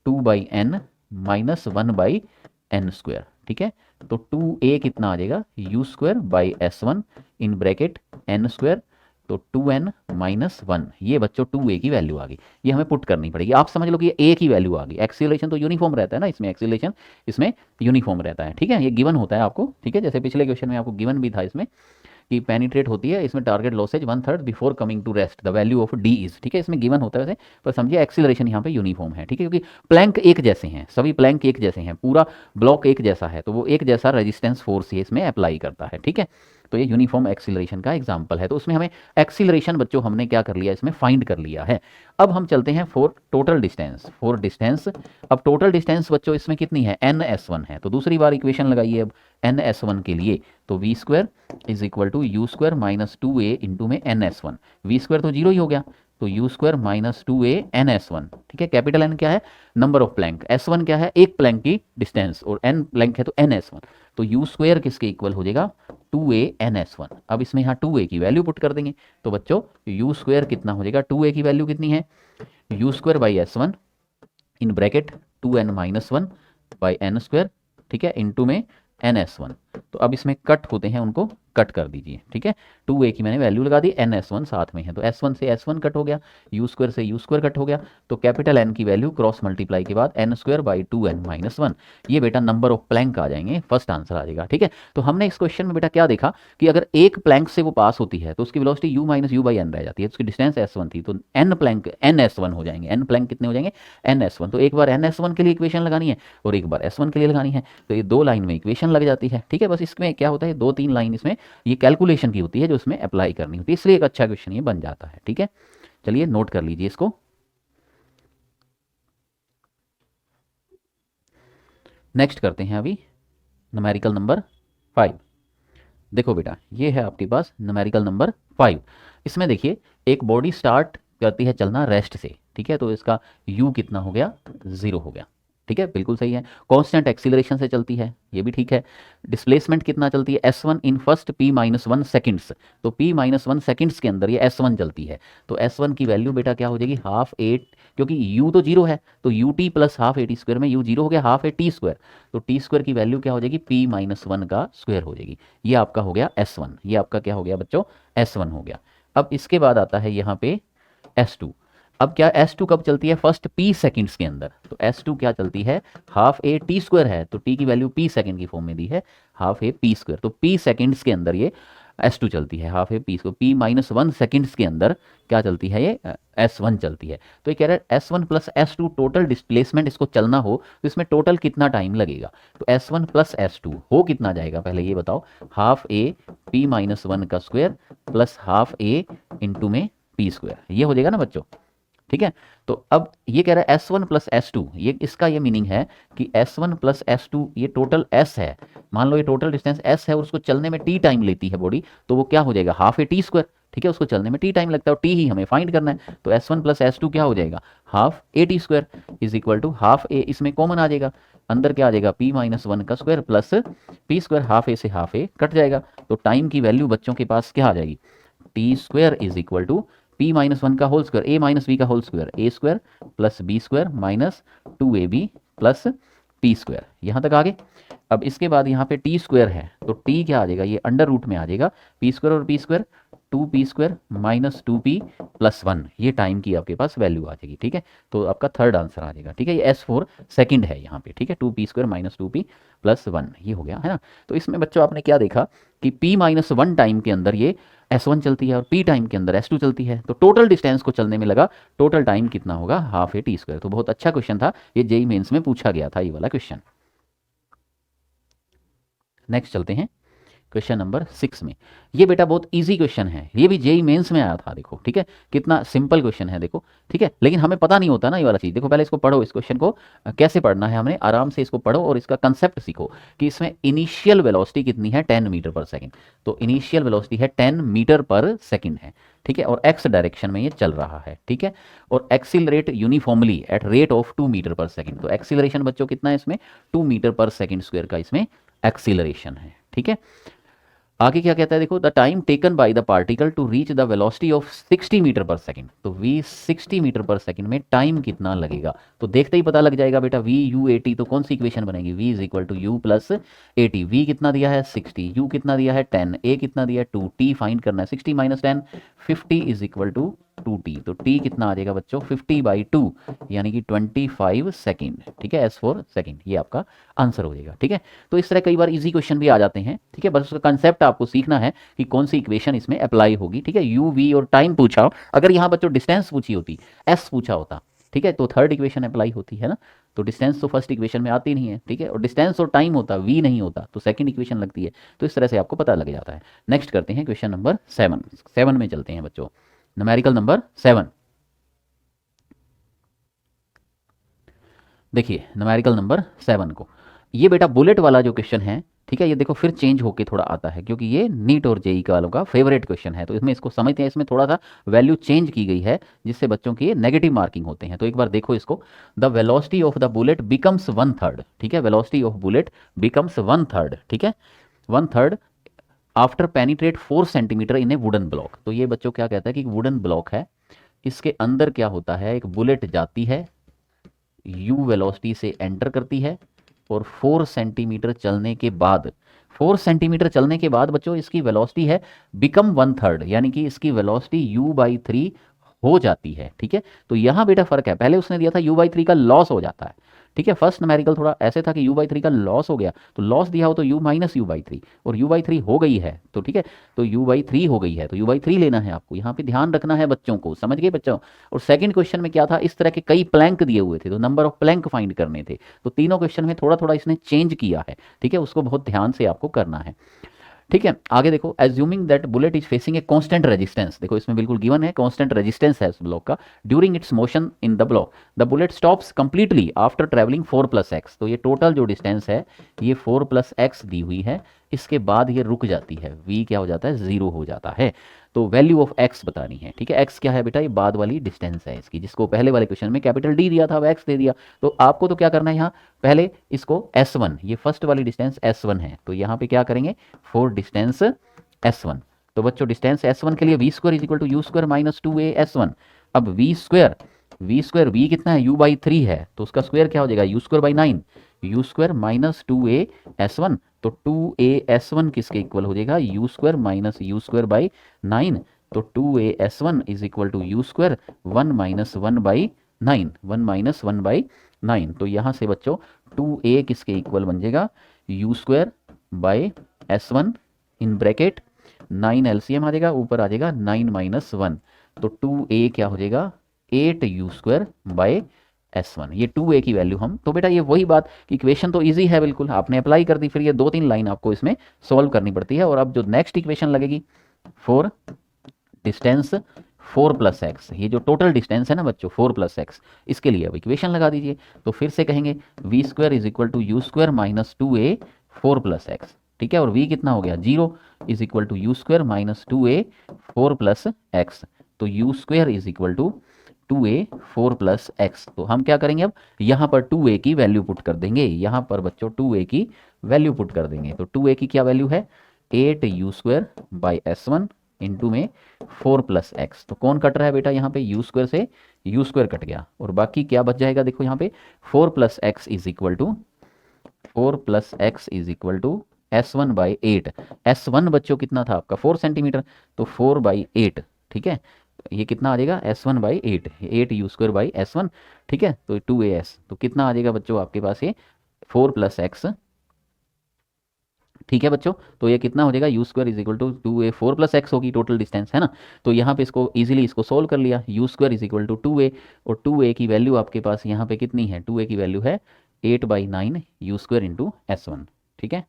2/n minus 1/n², ठीक है, तो 2a कितना आ जाएगा u²/s1 इन ब्रैकेट n², तो 2n माइनस 1, ये बच्चों 2a की वैल्यू आ गई, ये हमें पुट करनी पड़ेगी, आप समझ लो कि ये a की वैल्यू आ गई, एक्सीलरेशन तो यूनिफॉर्म रहता है ना इसमें, एक्सीलरेशन इसमें यूनिफॉर्म रहता है, ठीक है, ये गिवन होता है आपको, ठीक है, जैसे पिछले क्वेश्चन में आपको गिवन भी था इसमें कि पेनिट्रेट होती है, इसमें target losses 1/3 before coming to rest the value of D is, ठीक है, इसमें गिवन होता है वैसे, पर समझिए एक्सीलरेशन यहाँ पे यूनिफॉर्म है, ठीक है, क्योंकि प्लैंक एक जैसे हैं, सभी प्लैंक एक जैसे हैं, पूरा ब्लॉक एक जैसा है, तो वो एक जैसा रेजिस्टेंस फोर्स ही इसमें अप्लाई करता है, ठीक है। तो ये यूनिफॉर्म एक्सीलरेशन का एग्जाम्पल है। तो उसमें हमें एक्सीलरेशन बच्चों हमने क्या कर लिया, इसमें फाइंड कर लिया है। अब हम चलते हैं for total distance, for distance. अब टोटल डिस्टेंस बच्चों इसमें कितनी है, NS1 है। तो दूसरी बार इक्वेशन लगाइए अब NS1 के लिए, तो V square is equal to you square minus 2a into में NS1। वी स्क्वायर तो जीरो ही हो गया, तो you square minus 2a NS1। ठीक है, कैपिटल N क्या है, नंबर ऑफ प्लैंक, S1 क्या है, एक प्लैंक की डिस्टेंस, और N प्लैंक है तो NS1। तो यू स्क्वायर किसके इक्वल हो जाएगा, 2a NS1। अब इसमें यहाँ 2a की वैल्यू पुट कर देंगे, तो बच्चों यू स्क्वायर कितना हो जाएगा, 2a की वैल्यू कितनी है, U square by S1 in bracket 2n minus 1 by N square, ठीक है, इंटू में NS1। तो अब इसमें कट होते हैं, उनको कट कर दीजिए। ठीक है, 2a की मैंने वैल्यू लगा दी, NS1 साथ में है, तो S1 से S1 कट हो गया, यू स्क्वायर से यू स्क्वायर कट हो गया, तो कैपिटल N की वैल्यू क्रॉस मल्टीप्लाई के बाद n square by 2n minus 1, ये बेटा नंबर ऑफ प्लैंक आ जाएंगे, फर्स्ट आंसर आ जाएगा। ठीक है, तो हमने इस क्वेश्चन में बेटा क्या देखा कि अगर एक प्लैंक से वो पास होती है तो उसकी velocity u minus U by N रह जाती है, उसकी डिस्टेंस S1 थी, तो n प्लैंक NS1 हो जाएंगे, n प्लैंक कितने हो जाएंगे, NS1। तो एक बार NS1 के लिए इक्वेशन लगानी है और एक बार S1 के लिए लगानी है, तो ये दो लाइन में इक्वेशन लग जाती है। ठीक है, बस इसमें क्या होता है, 2-3 लाइन इसमें ये कैलकुलेशन की होती है जो उसमें अप्लाई करनी होती है, इसलिए एक अच्छा क्वेश्चन ये बन जाता है। ठीक है, चलिए नोट कर लीजिए इसको। नेक्स्ट करते हैं अभी न्यूमेरिकल नंबर 5। देखो बेटा, ये है आपके पास न्यूमेरिकल नंबर 5। इसमें देखिए एक बॉडी स्टार्ट करती है चलना रेस्ट से, ठीक है, तो इसका u कितना हो गया, 0 हो गया। ठीक है, बिल्कुल सही है। कांस्टेंट एक्सीलरेशन से चलती है, ये भी ठीक है। डिस्प्लेसमेंट कितना चलती है, S1 in first p-1 seconds, तो p-1 सेकंड्स के अंदर ये S1 चलती है, तो S1 की वैल्यू बेटा क्या हो जाएगी, हाफ ए, क्योंकि u तो जीरो है, तो ut plus half a t square में u जीरो हो गया, हाफ ए टी स्क्वायर, तो टी स्क्वायर की वैल्यू क्या हो जाएगी, p-1 का स्क्वायर हो जाएगी। ये आपका हो गया S1, ये आपका क्या हो गया बच्चों, S1 हो गया। अब इसके बाद आता है यहाँ पे S2। अब क्या S2 कब चलती है, फर्स्ट p सेकंड्स के अंदर, तो S2 क्या चलती है, हाफ ए टी स्क्वायर है, तो t की वैल्यू p सेकंड की फॉर्म में दी है, हाफ ए पी स्क्वायर, तो p सेकंड्स के अंदर ये S2 चलती है, half A P square, p-1 seconds के अंदर क्या चलती है, ये S1 चलती है। तो ये कह रहा है S1 plus S2 total displacement इसको चलना हो तो इसमें टोटल कितना टाइम लगेगा, तो S1 प्लस S2 हो कितना जाएगा, पहले ये बताओ, हाफ ए p-1 का स्क्वायर प्लस हाफ ए इंटू में p स्क्वायर, ये हो जाएगा ना बच्चों। ठीक है, तो अब ये कह रहा है S1 प्लस S2, ये इसका ये मीनिंग है कि S1 प्लस S2 ये टोटल S है, मान लो ये टोटल डिस्टेंस S है और उसको चलने में t टाइम लेती है बॉडी, तो वो क्या हो जाएगा, हाफ ए टी स्क्वायर। ठीक है, उसको चलने में t टाइम लगता है और t ही हमें फाइंड करना है, तो S1 प्लस S2 क्या हो जाएगा, half a t square is equal to half a, इसमें कॉमन आ जाएगा, अंदर क्या आ जाएगा, p-1 का square plus p square, half a से हाफ ए कट जाएगा, तो टाइम की वैल्यू बच्चों के पास क्या आ जाएगी, t square is equal to p-1 का whole square, a minus b का whole square, a square plus b square minus 2ab plus p square, यहाँ तक आ गए। अब इसके बाद यहाँ पे t स्क्वायर है, तो t क्या आ जाएगा, ये अंडर रूट में आ जाएगा, p स्क्वायर और p square, 2p square minus 2p plus 1, ये टाइम की आपके पास वैल्यू आ जाएगी। ठीक है, तो आपका थर्ड आंसर आ जाएगा। ठीक है, ये S4 सेकंड है यहाँ पे। ठीक है, 2p square minus 2p plus 1, ये हो गया है ना। तो इसमें बच्चों आपने क्या देखा कि p-1 टाइम के अंदर ये S1 चलती है और p टाइम के अंदर S2 चलती है, तो टोटल डिस्टेंस को चलने में लगा टोटल टाइम कितना होगा, हाफ ए टी स्क्वायर। तो बहुत अच्छा क्वेश्चन था, ये जेईई मेंस में पूछा गया था ये वाला क्वेश्चन। नेक्स्ट चलते हैं क्वेश्चन नंबर 6 में। ये बेटा बहुत इजी क्वेश्चन है, ये भी जेईई मेंस में आया था, देखो। ठीक है, कितना सिंपल क्वेश्चन है देखो। ठीक है, लेकिन हमें पता नहीं होता ना ये वाला चीज़। देखो पहले इसको पढ़ो, इस क्वेश्चन को कैसे पढ़ना है हमने, आराम से इसको पढ़ो और इसका कंसेप्ट सीखो कि इसमें इनिशियल वेलोसिटी कितनी है, 10 मीटर पर सेकेंड। तो इनिशियल वेलोसिटी है 10 मीटर पर सेकेंड है। ठीक है, और एक्स डायरेक्शन में ये चल रहा है। ठीक है, और accelerate uniformly at rate of 2 metre per second. तो एक्सिलरेशन बच्चों कितना है इसमें, 2 मीटर पर सेकेंड स्क्वायर का इसमें एक्सिलरेशन है। ठीक है, आगे क्या कहता है देखो, the time taken by the particle to reach the velocity of 60 metre per second. तो v 60 मीटर पर सेकंड में टाइम कितना लगेगा, तो देखते ही पता लग जाएगा बेटा, v u a t, तो कौन सी इक्वेशन बनेगी, v is equal to u plus A T. V कितना दिया है 60, u कितना दिया है 10, a कितना दिया है 2, t फाइंड करना है, 60 minus 10 50 is equal to 2t। तो t कितना आ जाएगा बच्चों, 50/2 यानी कि 25 सेकेंड। ठीक है, S4 सेकेंड, ये आपका आंसर हो जाएगा। ठीक है, तो इस तरह कई बार इजी क्वेश्चन भी आ जाते हैं। ठीक है, बस उसका कंसेप्ट आपको सीखना है कि कौन सी इक्वेशन इसमें अप्लाई होगी। ठीक है, u v और टाइम पूछा हो, अगर यहाँ बच्चों डिस्टेंस पूछी होती, s पूछा होता, ठीक है, तो थर्ड इक्वेशन अप्लाई होती है ना, तो डिस्टेंस तो फर्स्ट इक्वेशन में आती नहीं है, ठीक है, और डिस्टेंस और टाइम होता वी नहीं होता, तो सेकंड इक्वेशन लगती है। तो इस तरह से आपको पता लग जाता है। नेक्स्ट करते हैं क्वेश्चन नंबर 7 में चलते हैं बच्चों, न्यूमेरिकल नंबर 7। देखिए न्यूमेरिकल नंबर 7 को, ये बेटा बुलेट वाला जो क्वेश्चन है, ठीक है, ये देखो फिर चेंज होके थोड़ा आता है, क्योंकि ये नीट और जेई वालों का फेवरेट क्वेश्चन है, तो इसमें इसको समझते हैं, इसमें थोड़ा सा वैल्यू चेंज की गई है जिससे बच्चों की नेगेटिव मार्किंग होते हैं। तो एक बार देखो इसको, the velocity of the bullet becomes 1/3, ठीक है, वेलोसिटी ऑफ बुलेट बिकम्स 1/3, ठीक है, 1/3 आफ्टर पेनिट्रेट 4 सेंटीमीटर इन ए वुडन ब्लॉक। तो ये बच्चों क्या कहता है कि वुडन ब्लॉक है, इसके अंदर क्या होता है, एक बुलेट जाती है, यू वेलोसिटी से एंटर करती है, और 4 सेंटीमीटर चलने के बाद, 4 सेंटीमीटर चलने के बाद बच्चों इसकी वेलोसिटी है बिकम 1/3, यानी कि इसकी वेलोसिटी u/3 हो जाती है, ठीक है। तो यहाँ बेटा फर्क है, पहले उसने दिया था u/3 का लॉस हो जाता है, ठीक है, फर्स्ट न्यूमेरिकल थोड़ा ऐसे था कि u/3 का लॉस हो गया, तो लॉस दिया हो तो u माइनस u/3, और u/3 हो गई है, तो ठीक है, तो u/3 हो गई है, तो u/3 लेना है आपको, यहाँ पे ध्यान रखना है बच्चों को, समझ गए बच्चों। और सेकंड क्वेश्चन में क्या था, इस तरह के कई प्लैंक दिए हुए थे, तो नंबर ऑफ प्लैंक फाइंड करने थे, तो तीनों क्वेश्चन में थोड़ा थोड़ा इसने चेंज किया है, ठीक है, उसको बहुत ध्यान से आपको करना है, ठीक है। आगे देखो, assuming that bullet is facing a constant resistance, देखो इसमें बिल्कुल गिवन है कांस्टेंट रेजिस्टेंस है इस ब्लॉक का, during its motion in the block the bullet stops completely after travelling 4+x। तो ये टोटल जो डिस्टेंस है ये 4+x दी हुई है, इसके बाद ये रुक जाती है, v क्या हो जाता है, 0 हो जाता है। तो वैल्यू ऑफ x बतानी है, ठीक है, x क्या है बेटा, ये बाद वाली डिस्टेंस है इसकी, जिसको पहले वाले क्वेश्चन में कैपिटल D दिया था, अब x दे दिया, तो आपको तो क्या करना है, यहाँ पहले इसको S1, ये फर्स्ट वाली डिस्टेंस S1 है, तो यहाँ पे क्या करेंगे, फॉर डिस्टेंस S1, तो बच्चों डिस्टेंस S1 के लिए v² is equal to u² minus 2a/s1। अब v² कितना है, u/3 है, तो उसका स्क्वायर क्या हो जाएगा, u²/9, u² माइनस 2a/s1, तो 2a/s1 किसके इक्वल हो जाएगा, u² माइनस u²/9, तो 2a/s1 is equal to u², 1 minus 1/9, 1 minus 1/9, तो यहाँ से बच्चों 2a किसके इक्वल बन जाएगा, u²/s1 इन ब्रैकेट 9 एलसीएम आ जाएगा, ऊपर आ जाएगा 9 माइनस 1, तो 2a क्या हो जाएगा, 8u²/s1, ये 2a की वैल्यू हम, तो बेटा ये वही बात कि इक्वेशन तो इजी है बिल्कुल, आपने अप्लाई कर दी, फिर ये 2-3 लाइन आपको इसमें सॉल्व करनी पड़ती है। और अब जो नेक्स्ट इक्वेशन लगेगी, फॉर डिस्टेंस 4+x, ये जो टोटल डिस्टेंस है ना बच्चों 4+x, इसके लिए अब इक्वेशन लगा दीजिए, तो फिर से कहेंगे v² is equal to u² minus 2a 4+x, ठीक है, और v कितना हो गया, 0 is equal to u² minus 2a 4+x, तो u² is equal to 2a 4+x। तो हम क्या करेंगे, अब यहाँ पर 2a की वैल्यू पुट कर देंगे, यहाँ पर बच्चों 2a की वैल्यू पुट कर देंगे, तो 2a की क्या वैल्यू है, 8u²/s1 इंटू में 4+x, तो कौन कट रहा है बेटा, यहाँ पे u² से u² कट गया, और बाकी क्या बच जाएगा, देखो यहाँ पे 4+x is equal to s1/8, s1 बच्चों कितना था आपका 4 सेंटीमीटर, तो 4/8, ठीक है, ये कितना आ जाएगा, s1/8, 8u²/s1, ठीक है, तो 2as, तो कितना आ जाएगा बच्चों आपके पास ये 4+x, ठीक है बच्चों, तो ये कितना हो जाएगा, u² is equal to 2a 4+x होगी टोटल डिस्टेंस, है ना, तो यहाँ पे इसको इजीली इसको सोल्व कर लिया, u² is equal to 2a, और 2a की वैल्यू आपके पास यहाँ पे कितनी है, 2a की वैल्यू है 8/9 u² इंटू s1, ठीक है।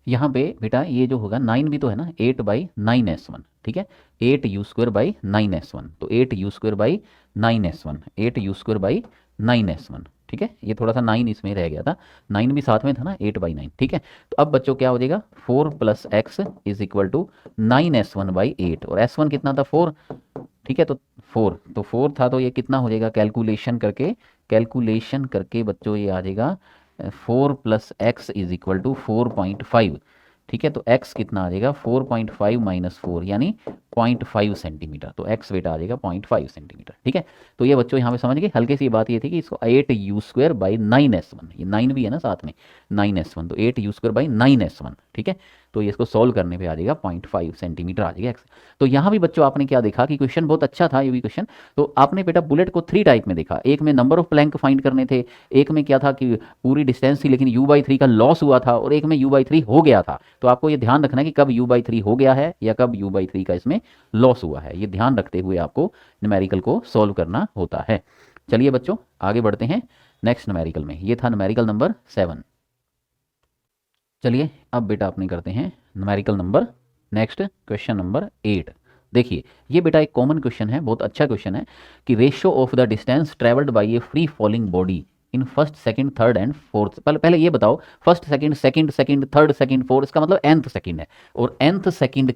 यहाँ पे बेटा ये जो होगा 9 भी तो है ना, 8/9s1, ठीक है, 8u²/9s1, तो 8u²/9s1, 8u²/9s1, ठीक है, ये थोड़ा सा 9 इसमें रह गया था, 9 भी साथ में था ना, 8/9, ठीक है। तो अब बच्चों क्या हो जाएगा, 4+x is equal to 9s1/8, और s1 कितना था 4, ठीक है, तो 4 था, तो ये कितना हो जाएगा, कैलकुलेशन करके बच्चों ये आ जाएगा 4+x इज इक्वल टू 4.5, ठीक है, तो x कितना आ जाएगा 4.5 माइनस 4 यानी 0.5 सेंटीमीटर, तो x बेटा आ जाएगा 0.5 सेंटीमीटर, ठीक है। तो ये बच्चों यहाँ पे समझ गए, हल्की सी बात ये थी कि इसको 8u²/9s1, ये 9 भी है ना साथ में 9s1, तो 8u²/9s1, ठीक है, तो ये इसको सॉल्व करने पे आ जाएगा 0.5 सेंटीमीटर आ जाएगा x। तो यहाँ भी बच्चों आपने क्या देखा कि क्वेश्चन बहुत अच्छा था, ये भी क्वेश्चन, तो आपने बेटा बुलेट को 3 टाइप में देखा, एक में नंबर ऑफ प्लैंक फाइंड करने थे, एक में क्या था कि पूरी डिस्टेंस थी लेकिन u/3 का लॉस हुआ था, और एक में u/3 हो गया था। तो आपको ये ध्यान रखना है कि कब u/3 हो गया है या कब u/3 का इसमें लॉस हुआ है। ये ध्यान रखते हुए आपको न्यूमेरिकल को सॉल्व करना होता है। चलिए बच्चों आगे बढ़ते हैं नेक्स्ट न्यूमेरिकल में। ये था न्यूमेरिकल नंबर 7। चलिए अब बेटा अपने करते हैं numerical number next question number 8। देखिए ये बेटा एक कॉमन क्वेश्चन है, बहुत अच्छा क्वेश्चन है कि ratio of the distance travelled by A free falling body in first second third and fourth. पहले ये बताओ first second second second third second fourth, इसका मतलब nth सेकंड है। और nth सेकंड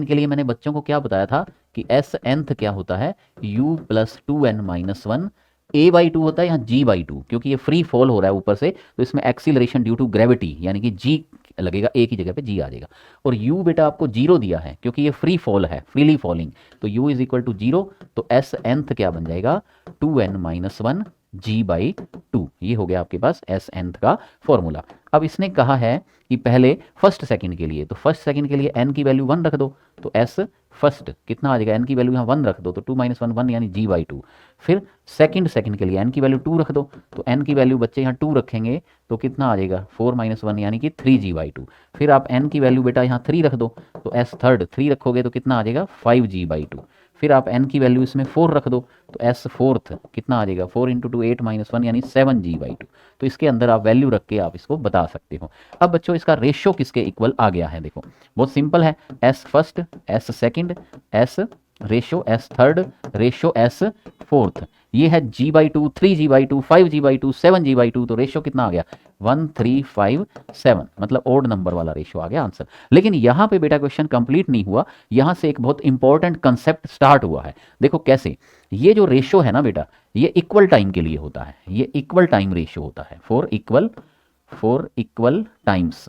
के लिए मैंने बच्चों को क्या बताया था कि एस nth क्या होता है, u प्लस 2n-1 a/2 होता है, यहाँ g/2, क्योंकि ये फ्री फॉल हो रहा है ऊपर से तो इसमें एक्सीलरेशन ड्यू टू ग्रेविटी यानी कि g लगेगा, a की जगह पे g आ जाएगा। और u बेटा आपको 0 दिया है क्योंकि ये फ्री फॉल है, फ्रीली फॉलिंग, तो u इज इक्वल टू 0, तो s nth क्या बन जाएगा 2n-1 g/2। ये हो गया आपके पास एस nth का फॉर्मूला। अब इसने कहा है कि पहले फर्स्ट सेकंड के लिए, तो फर्स्ट सेकंड के लिए n की वैल्यू 1 रख दो, तो s फर्स्ट कितना आ जाएगा, n की वैल्यू यहाँ 1 रख दो तो 2-1 1 यानी g/2। फिर सेकंड के लिए n की वैल्यू 2 रख दो, तो n की वैल्यू बच्चे यहाँ 2 रखेंगे तो कितना आ जाएगा 4-1 यानी कि 3g/2। फिर आप n की वैल्यू बेटा यहाँ 3 रख दो, तो s थर्ड 3 रखोगे तो कितना आ जाएगा 5g/2। फिर आप n की वैल्यू इसमें 4 रख दो, तो s फोर्थ कितना आ जाएगा 4 × 2 8-1 यानी 7g/2। तो इसके अंदर आप वैल्यू रख के आप इसको बता सकते हो। अब बच्चों इसका रेशियो किसके इक्वल आ गया है, देखो बहुत सिंपल है, s first s second s ratio s third ratio s fourth, ये है g/2 3g/2 5g/2 7g/2, तो रेशियो कितना आ गया 1 3 5 7, मतलब ओड नंबर वाला रेशियो आ गया आंसर। लेकिन यहाँ पे बेटा क्वेश्चन कंप्लीट नहीं हुआ, यहाँ से एक बहुत इंपॉर्टेंट कंसेप्ट स्टार्ट हुआ है। देखो कैसे, ये जो रेशियो है ना बेटा ये इक्वल टाइम के लिए होता है, ये इक्वल टाइम रेशियो होता है फॉर इक्वल टाइम्स।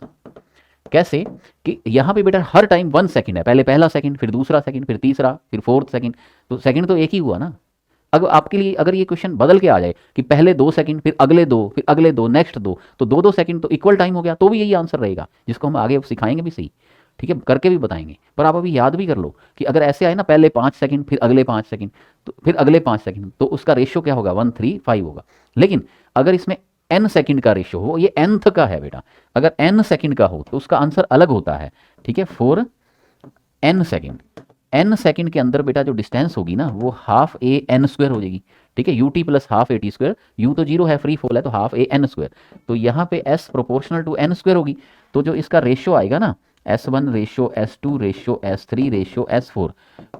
कैसे कि यहाँ पे बेटा हर टाइम 1 सेकंड है, पहले पहला सेकंड फिर दूसरा सेकंड फिर तीसरा फिर फोर्थ सेकंड, तो सेकंड तो एक ही हुआ ना। अगर आपके लिए अगर ये क्वेश्चन बदल के आ जाए कि पहले 2 सेकंड फिर अगले 2 फिर अगले 2 नेक्स्ट 2, तो 2-2 सेकंड तो इक्वल टाइम हो गया, तो भी यही आंसर रहेगा जिसको हम आगे सिखाएंगे भी सही, ठीक है, करके भी बताएंगे। पर आप अभी याद भी कर लो कि अगर ऐसे आए ना पहले 5 सेकंड फिर अगले 5 सेकंड तो फिर अगले 5 सेकंड, तो उसका रेशियो क्या होगा 1 3 5 होगा। लेकिन अगर इसमें n सेकंड का रेशियो हो, ये nth का है बेटा, अगर n सेकंड का हो तो उसका आंसर अलग होता है, ठीक है, for n second. n second के अंदर बेटा जो डिस्टेंस होगी ना वो हाफ a n स्क्वायर हो जाएगी, ठीक है, ut plus half a t square, u तो 0 है फ्री फॉल है तो हाफ a n स्क्वायर, तो यहाँ पे s proportional to n square होगी, तो जो इसका रेशियो आएगा ना s1 ratio s2 ratio s3 ratio s4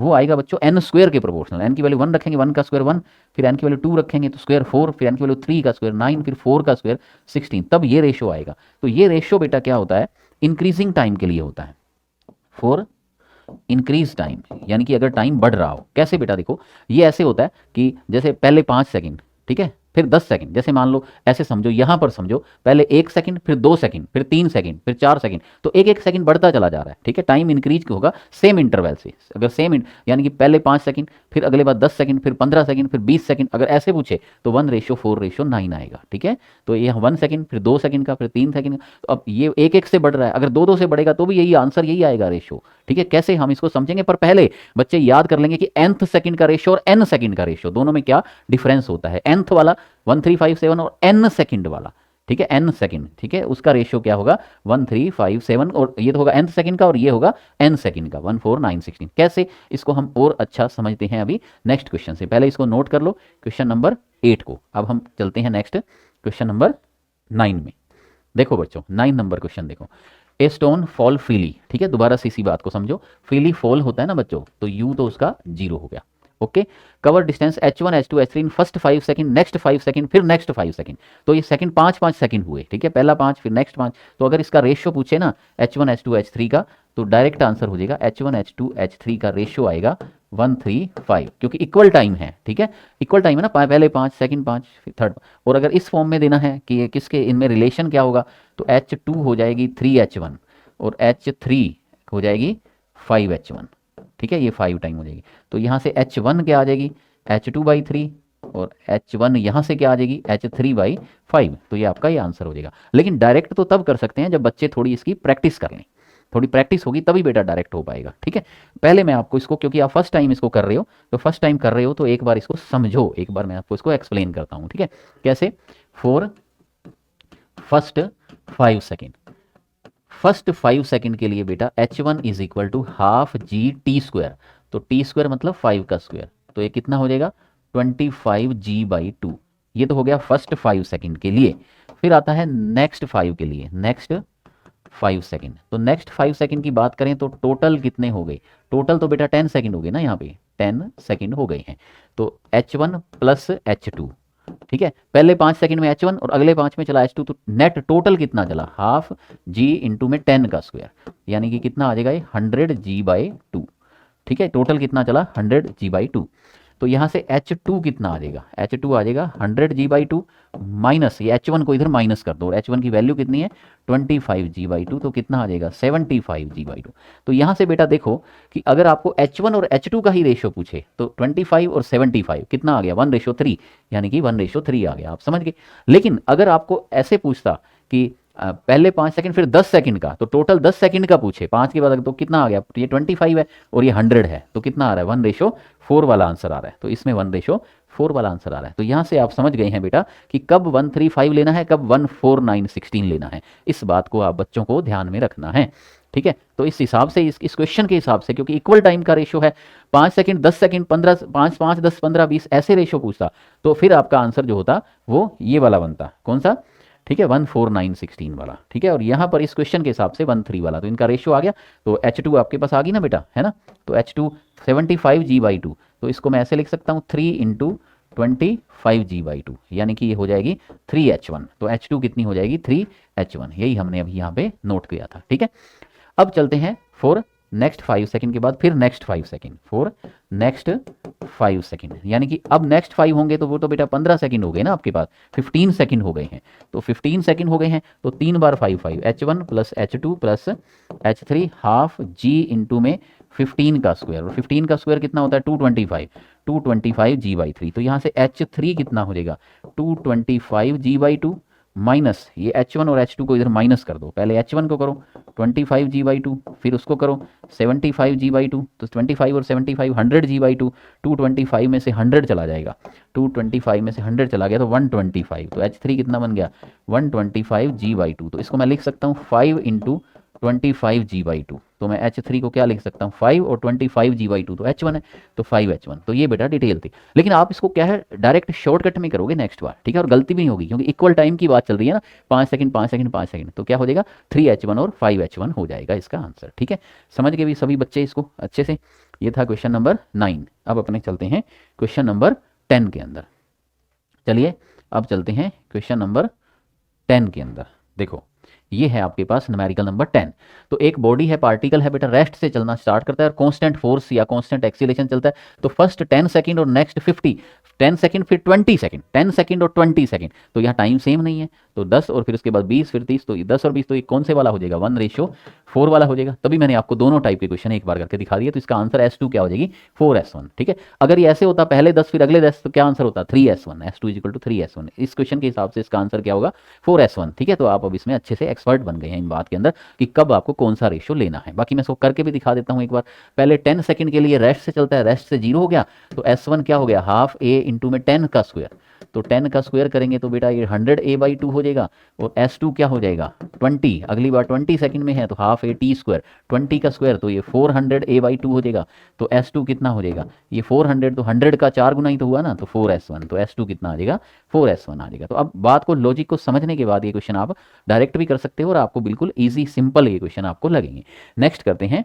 वो आएगा बच्चों n स्क्वायर के प्रोपोर्शनल। n की वैल्यू 1 रखेंगे, 1 का स्क्वायर 1, फिर n की वैल्यू 2 रखेंगे तो स्क्वायर 4, फिर n की वैल्यू 3 का स्क्वायर 9, फिर 4 का स्क्वायर 16, तब ये रेशियो आएगा। तो ये रेशियो बेटा क्या होता है इंक्रीजिंग टाइम के लिए होता है, फॉर इंक्रीज टाइम, यानी कि अगर टाइम बढ़ रहा हो। कैसे बेटा, देखो ये ऐसे होता है कि जैसे पहले 5 सेकंड, ठीक है, फिर 10 सेकंड, जैसे मान लो ऐसे समझो, यहाँ पर समझो पहले 1 सेकंड फिर 2 सेकंड फिर 3 सेकंड फिर 4 सेकंड, तो एक एक सेकंड बढ़ता चला जा रहा है, ठीक है, टाइम इंक्रीज होगा सेम इंटरवल से। अगर सेम यानी कि पहले 5 सेकंड फिर अगले बाद 10 सेकंड फिर 15 सेकंड फिर 20 सेकंड, अगर ऐसे पूछे तो 1:4:9 आएगा, ठीक है। तो ये 1 सेकंड फिर 2 सेकंड का फिर 3 सेकंड का, तो अब ये एक एक से बढ़ रहा है, अगर 2-2 से बढ़ेगा तो भी यही आंसर यही आएगा रेशियो, ठीक है। कैसे हम इसको समझेंगे, पर पहले बच्चे याद कर लेंगे कि nth सेकंड का रेशियो और n सेकंड का रेशियो दोनों में क्या डिफरेंस होता है। nth वाला 1 3 5 7 और n सेकंड वाला, ठीक है, n सेकंड, ठीक है, उसका रेशियो क्या होगा 1 3 5 7, और ये तो होगा nth सेकंड का और ये होगा n सेकंड का 1 4 9 16। कैसे इसको हम और अच्छा समझते हैं अभी नेक्स्ट क्वेश्चन से, पहले इसको नोट कर लो क्वेश्चन नंबर 8 को। अब हम चलते हैं नेक्स्ट क्वेश्चन नंबर 9 में। देखो बच्चों 9 नंबर क्वेश्चन देखो, ए स्टोन फॉल फ्रीली, ठीक है, दोबारा से इसी बात को समझो, फ्रीली फॉल होता है ना बच्चों, तो u तो उसका 0 हो गया, okay. Cover distance h1 h2 h3 in first 5 second next 5 second फिर नेक्स्ट 5 सेकंड, तो ये सेकंड 5-5 सेकंड हुए, ठीक है, पहला 5 फिर नेक्स्ट 5, तो अगर इसका रेशियो पूछे ना h1 h2 h3 का, तो डायरेक्ट आंसर हो जाएगा h1 h2 h3 का रेशियो आएगा 1 3 5, क्योंकि इक्वल टाइम है, ठीक है, इक्वल टाइम है ना, पहले 5 सेकंड 5 फिर थर्ड। और अगर इस फॉर्म में देना है कि ये किसके इनमें रिलेशन क्या होगा, तो h2 हो जाएगी 3h1 और h3 हो जाएगी 5h1, ठीक है, ये 5 टाइम हो जाएगी, तो यहाँ से h1 क्या आ जाएगी h2/3 और h1 यहाँ से क्या आ जाएगी h3/5, तो ये आपका ये आंसर हो जाएगा। लेकिन डायरेक्ट तो तब कर सकते हैं जब बच्चे थोड़ी इसकी प्रैक्टिस कर लें, थोड़ी प्रैक्टिस होगी तभी बेटा डायरेक्ट हो पाएगा, ठीक है। पहले मैं आपको इसको, क्योंकि आप फर्स्ट टाइम इसको कर रहे हो, तो फर्स्ट टाइम कर रहे हो तो एक बार इसको समझो, एक बार मैं आपको इसको एक्सप्लेन करता हूँ, ठीक है। कैसे, for first 5 second, first 5 second के लिए बेटा h1 is equal to half G T square, तो टी स्क्वायर मतलब 5 का स्क्वायर, तो ये कितना हो जाएगा 25g/2। ये तो हो गया फर्स्ट 5 सेकंड के लिए। फिर आता है नेक्स्ट 5 के लिए, नेक्स्ट 5 सेकंड। तो नेक्स्ट 5 सेकंड की बात करें तो टोटल कितने हो गए, टोटल तो बेटा 10 सेकंड हो गए ना, यहाँ पे 10 सेकंड हो गए हैं। तो h1 प्लस h2, ठीक है, पहले 5 सेकंड में h1 और अगले 5 में चला h2, तो नेट टोटल कितना चला, हाफ g इंटू में 10 का स्क्वायर, यानी कि कितना आ जाएगा ये 100g/2। ठीक है, टोटल कितना चला 100g/2। तो यहाँ से h2 कितना आ जाएगा, h2 आ जाएगा 100g/2 माइनस ये h1 को इधर माइनस कर दो, और h1 की वैल्यू कितनी है 25g/2, तो कितना आ जाएगा 75g/2। तो यहाँ से बेटा देखो कि अगर आपको h1 और h2 का ही रेशियो पूछे तो 25 और 75 कितना आ गया 1:3, यानी कि 1:3 आ गया, आप समझ गए। लेकिन अगर आपको ऐसे पूछता कि पहले 5 सेकंड फिर 10 सेकंड का, तो टोटल 10 सेकंड का पूछे 5 के बाद, तो कितना आ गया, ये 25 है और ये 100 है, तो कितना आ रहा है 1:4 वाला आंसर आ रहा है। तो इसमें 1:4 वाला आंसर आ रहा है। तो यहाँ से आप समझ गए हैं बेटा कि कब 135 लेना है, कब 14916 लेना है। इस बात को आप बच्चों को ध्यान में रखना है, ठीक है। तो इस हिसाब से इस क्वेश्चन के हिसाब से, क्योंकि इक्वल टाइम का रेशियो है, 5 सेकंड 10 सेकंड 15 5 5 10 15 20 ऐसे रेशियो पूछता, तो फिर आपका आंसर जो होता वो ये वाला बनता, कौन सा, ठीक है 14916 वाला, ठीक है। और यहाँ पर इस क्वेश्चन के हिसाब से 13 वाला, तो इनका रेशियो आ गया। तो h2 आपके पास आ गई ना बेटा, है ना। तो h2 75g/2, तो इसको मैं ऐसे लिख सकता हूँ 3 इंटू 25g/2, यानी कि ये हो जाएगी 3h1। तो h2 कितनी हो जाएगी 3h1, यही हमने अभी यहाँ पे नोट किया था, ठीक है। अब चलते हैं फॉर नेक्स्ट 5 सेकंड के बाद फिर next 5 second, for next 5 second, यानी कि अब नेक्स्ट 5 होंगे तो वो तो बेटा 15 सेकंड हो गए ना आपके पास, 15 सेकंड हो गए हैं। तो 15 सेकंड हो गए हैं, तो 3 बार 5 5, h1 plus h2 plus h3 half g into में 15 का स्क्वायर, और 15 का स्क्वायर कितना होता है 225g/3। तो यहाँ से h3 कितना हो जाएगा 225g/2 माइनस ये h1 और h2 को इधर माइनस कर दो, पहले h1 को करो 25g/2, फिर उसको करो 75g/2, तो 25 और 75 100g/2, 225 में से 100 चला जाएगा, 225 में से 100 चला गया तो 125, तो h3 कितना बन गया 125g/2। तो इसको मैं लिख सकता हूँ 5 इंटू 25g/2, तो मैं h3 को क्या लिख सकता हूँ 5 और 25g/2, तो h1 है, तो 5h1। तो ये बेटा डिटेल थी, लेकिन आप इसको क्या है डायरेक्ट शॉर्टकट में करोगे नेक्स्ट बार, ठीक है, और गलती भी नहीं होगी क्योंकि इक्वल टाइम की बात चल रही है ना, 5 सेकंड 5 सेकंड 5 सेकंड, तो क्या हो जाएगा 3h1 और 5h1 हो जाएगा इसका आंसर, ठीक है। समझ गए भी सभी बच्चे इसको अच्छे से। ये था क्वेश्चन नंबर 9। अब अपने चलते हैं क्वेश्चन नंबर 10 के अंदर। चलिए अब चलते हैं क्वेश्चन नंबर 10 के अंदर। देखो ये है आपके पास न्यूमेरिकल नंबर 10। तो एक बॉडी है, पार्टिकल है बेटा, रेस्ट से चलना स्टार्ट करता है और कांस्टेंट फोर्स या कांस्टेंट एक्सीलरेशन चलता है। तो फर्स्ट 10 सेकंड और नेक्स्ट 50, 10 सेकंड फिर 20 सेकंड, 10 सेकंड और 20 सेकंड, तो यहाँ टाइम सेम नहीं है, तो 10 और फिर उसके बाद 20 फिर 30, तो 10 और 20, तो ये कौन से वाला हो जाएगा 1:4 वाला हो जाएगा। तभी मैंने आपको दोनों टाइप के क्वेश्चन एक बार करके दिखा दिया। तो इसका आंसर S2 क्या हो जाएगी 4S1, ठीक है। अगर ये ऐसे होता पहले 10 फिर अगले 10, तो क्या आंसर होता 3S1, S2 equal to 3S1। इस क्वेश्चन के हिसाब से इसका आंसर क्या होगा 4S1, ठीक है। तो आप अब इसमें अच्छे से एक्सपर्ट बन गए हैं इन बात के अंदर कि कब आपको कौन सा रेशियो लेना है। बाकी मैं इसको करके भी दिखा देता हूँ एक बार। पहले 10 सेकंड के लिए रेस्ट से चलता है, रेस्ट से 0 हो गया, तो S1 क्या हो गया हाफ a इंटू में 10 का स्क्वायर, तो 10 का स्क्वायर करेंगे तो बेटा ये 100a/2 हो जाएगा, और S2 क्या हो जाएगा 20, अगली बार 20 सेकंड में है तो हाफ a t स्क्वायर, 20 का स्क्वायर तो ये 400a/2 हो जाएगा। तो S2 कितना हो जाएगा ये 400, तो 100 का 4 गुना ही तो हुआ ना, तो 4S1, तो S2 कितना आ जाएगा 4S1 आ जाएगा। तो अब बात को लॉजिक को समझने के बाद ये क्वेश्चन आप डायरेक्ट भी कर सकते हो और आपको बिल्कुल ईजी सिंपल ये क्वेश्चन आपको लगेंगे। नेक्स्ट करते हैं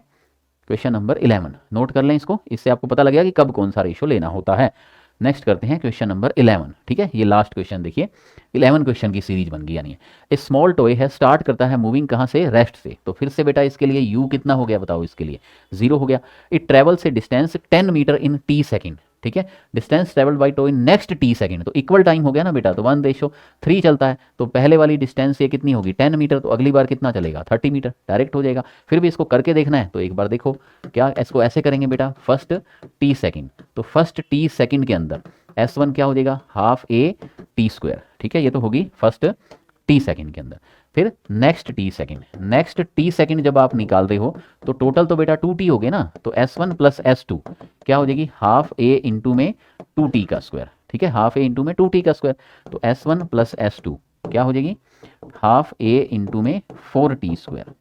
क्वेश्चन नंबर 11, नोट कर लें इसको, इससे आपको पता लगेगा कि कब कौन सा रेशियो लेना होता है। नेक्स्ट करते हैं क्वेश्चन नंबर 11, ठीक है। ये लास्ट क्वेश्चन देखिए, 11 क्वेश्चन की सीरीज बन गई, यानी ए स्मॉल टॉय है, स्टार्ट करता है मूविंग कहाँ से रेस्ट से, तो फिर से बेटा इसके लिए u कितना हो गया बताओ, इसके लिए 0 हो गया। इट ट्रेवल से डिस्टेंस 10 मीटर इन t सेकंड, ठीक है, distance travelled by toy next t second, तो इक्वल टाइम हो गया ना बेटा, तो 1:3 चलता है, तो पहले वाली डिस्टेंस ये कितनी होगी 10 मीटर, तो अगली बार कितना चलेगा 30 मीटर, डायरेक्ट हो जाएगा। फिर भी इसको करके देखना है तो एक बार देखो क्या, इसको ऐसे करेंगे बेटा, फर्स्ट t सेकंड, तो फर्स्ट t सेकंड के अंदर S1 क्या हो जाएगा हाफ a t स्क्वायर, ठीक है, ये तो होगी फर्स्ट t सेकंड के अंदर। फिर next t second, next t second जब आप निकाल रहे हो तो टोटल तो बेटा 2t हो गए ना, तो S1 प्लस S2 क्या हो जाएगी हाफ a इंटू में 2t का स्क्वायर, ठीक है, हाफ a इंटू में 2t का स्क्वायर, तो S1 प्लस S2 क्या हो जाएगी हाफ a इंटू में 4t स्क्वायर,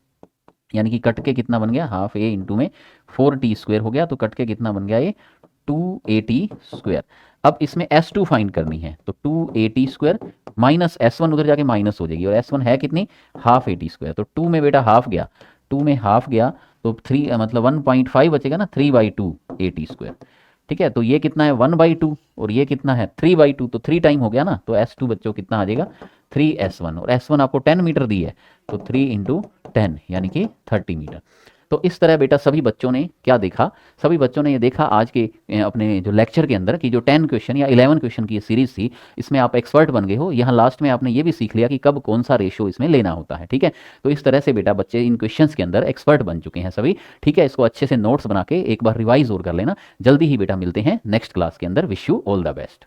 यानी कि कट के कितना बन गया, हाफ ए इंटू में 4t² हो गया, तो कट के कितना बन गया ये 2at²। अब इसमें S2 फाइंड करनी है, तो 2at² माइनस S1 उधर जाके माइनस हो जाएगी, और S1 है कितनी, हाफ at²। तो 2 में बेटा हाफ गया, 2 में हाफ गया तो 3 मतलब 1.5 बचेगा ना, 3/2 at²। ठीक है, तो ये कितना है 1/2 और ये कितना है 3/2, तो 3 टाइम हो गया ना, तो S2 बच्चों कितना आ जाएगा 3s1, और S1 आपको 10 मीटर दी है, तो 3 इंटू 10 यानी कि 30 मीटर। तो इस तरह बेटा सभी बच्चों ने क्या देखा, सभी बच्चों ने ये देखा आज के अपने जो लेक्चर के अंदर कि जो 10 क्वेश्चन या 11 क्वेश्चन की सीरीज थी, इसमें आप एक्सपर्ट बन गए हो। यहाँ लास्ट में आपने ये भी सीख लिया कि कब कौन सा रेशो इसमें लेना होता है। ठीक है, तो इस तरह से बेटा बच्चे इन क्वेश्चंस के अंदर एक्सपर्ट बन चुके हैं सभी। ठीक है, इसको अच्छे से नोट्स बना के एक बार रिवाइज और कर लेना। जल्दी ही बेटा मिलते हैं नेक्स्ट क्लास के अंदर। Wish you all the best.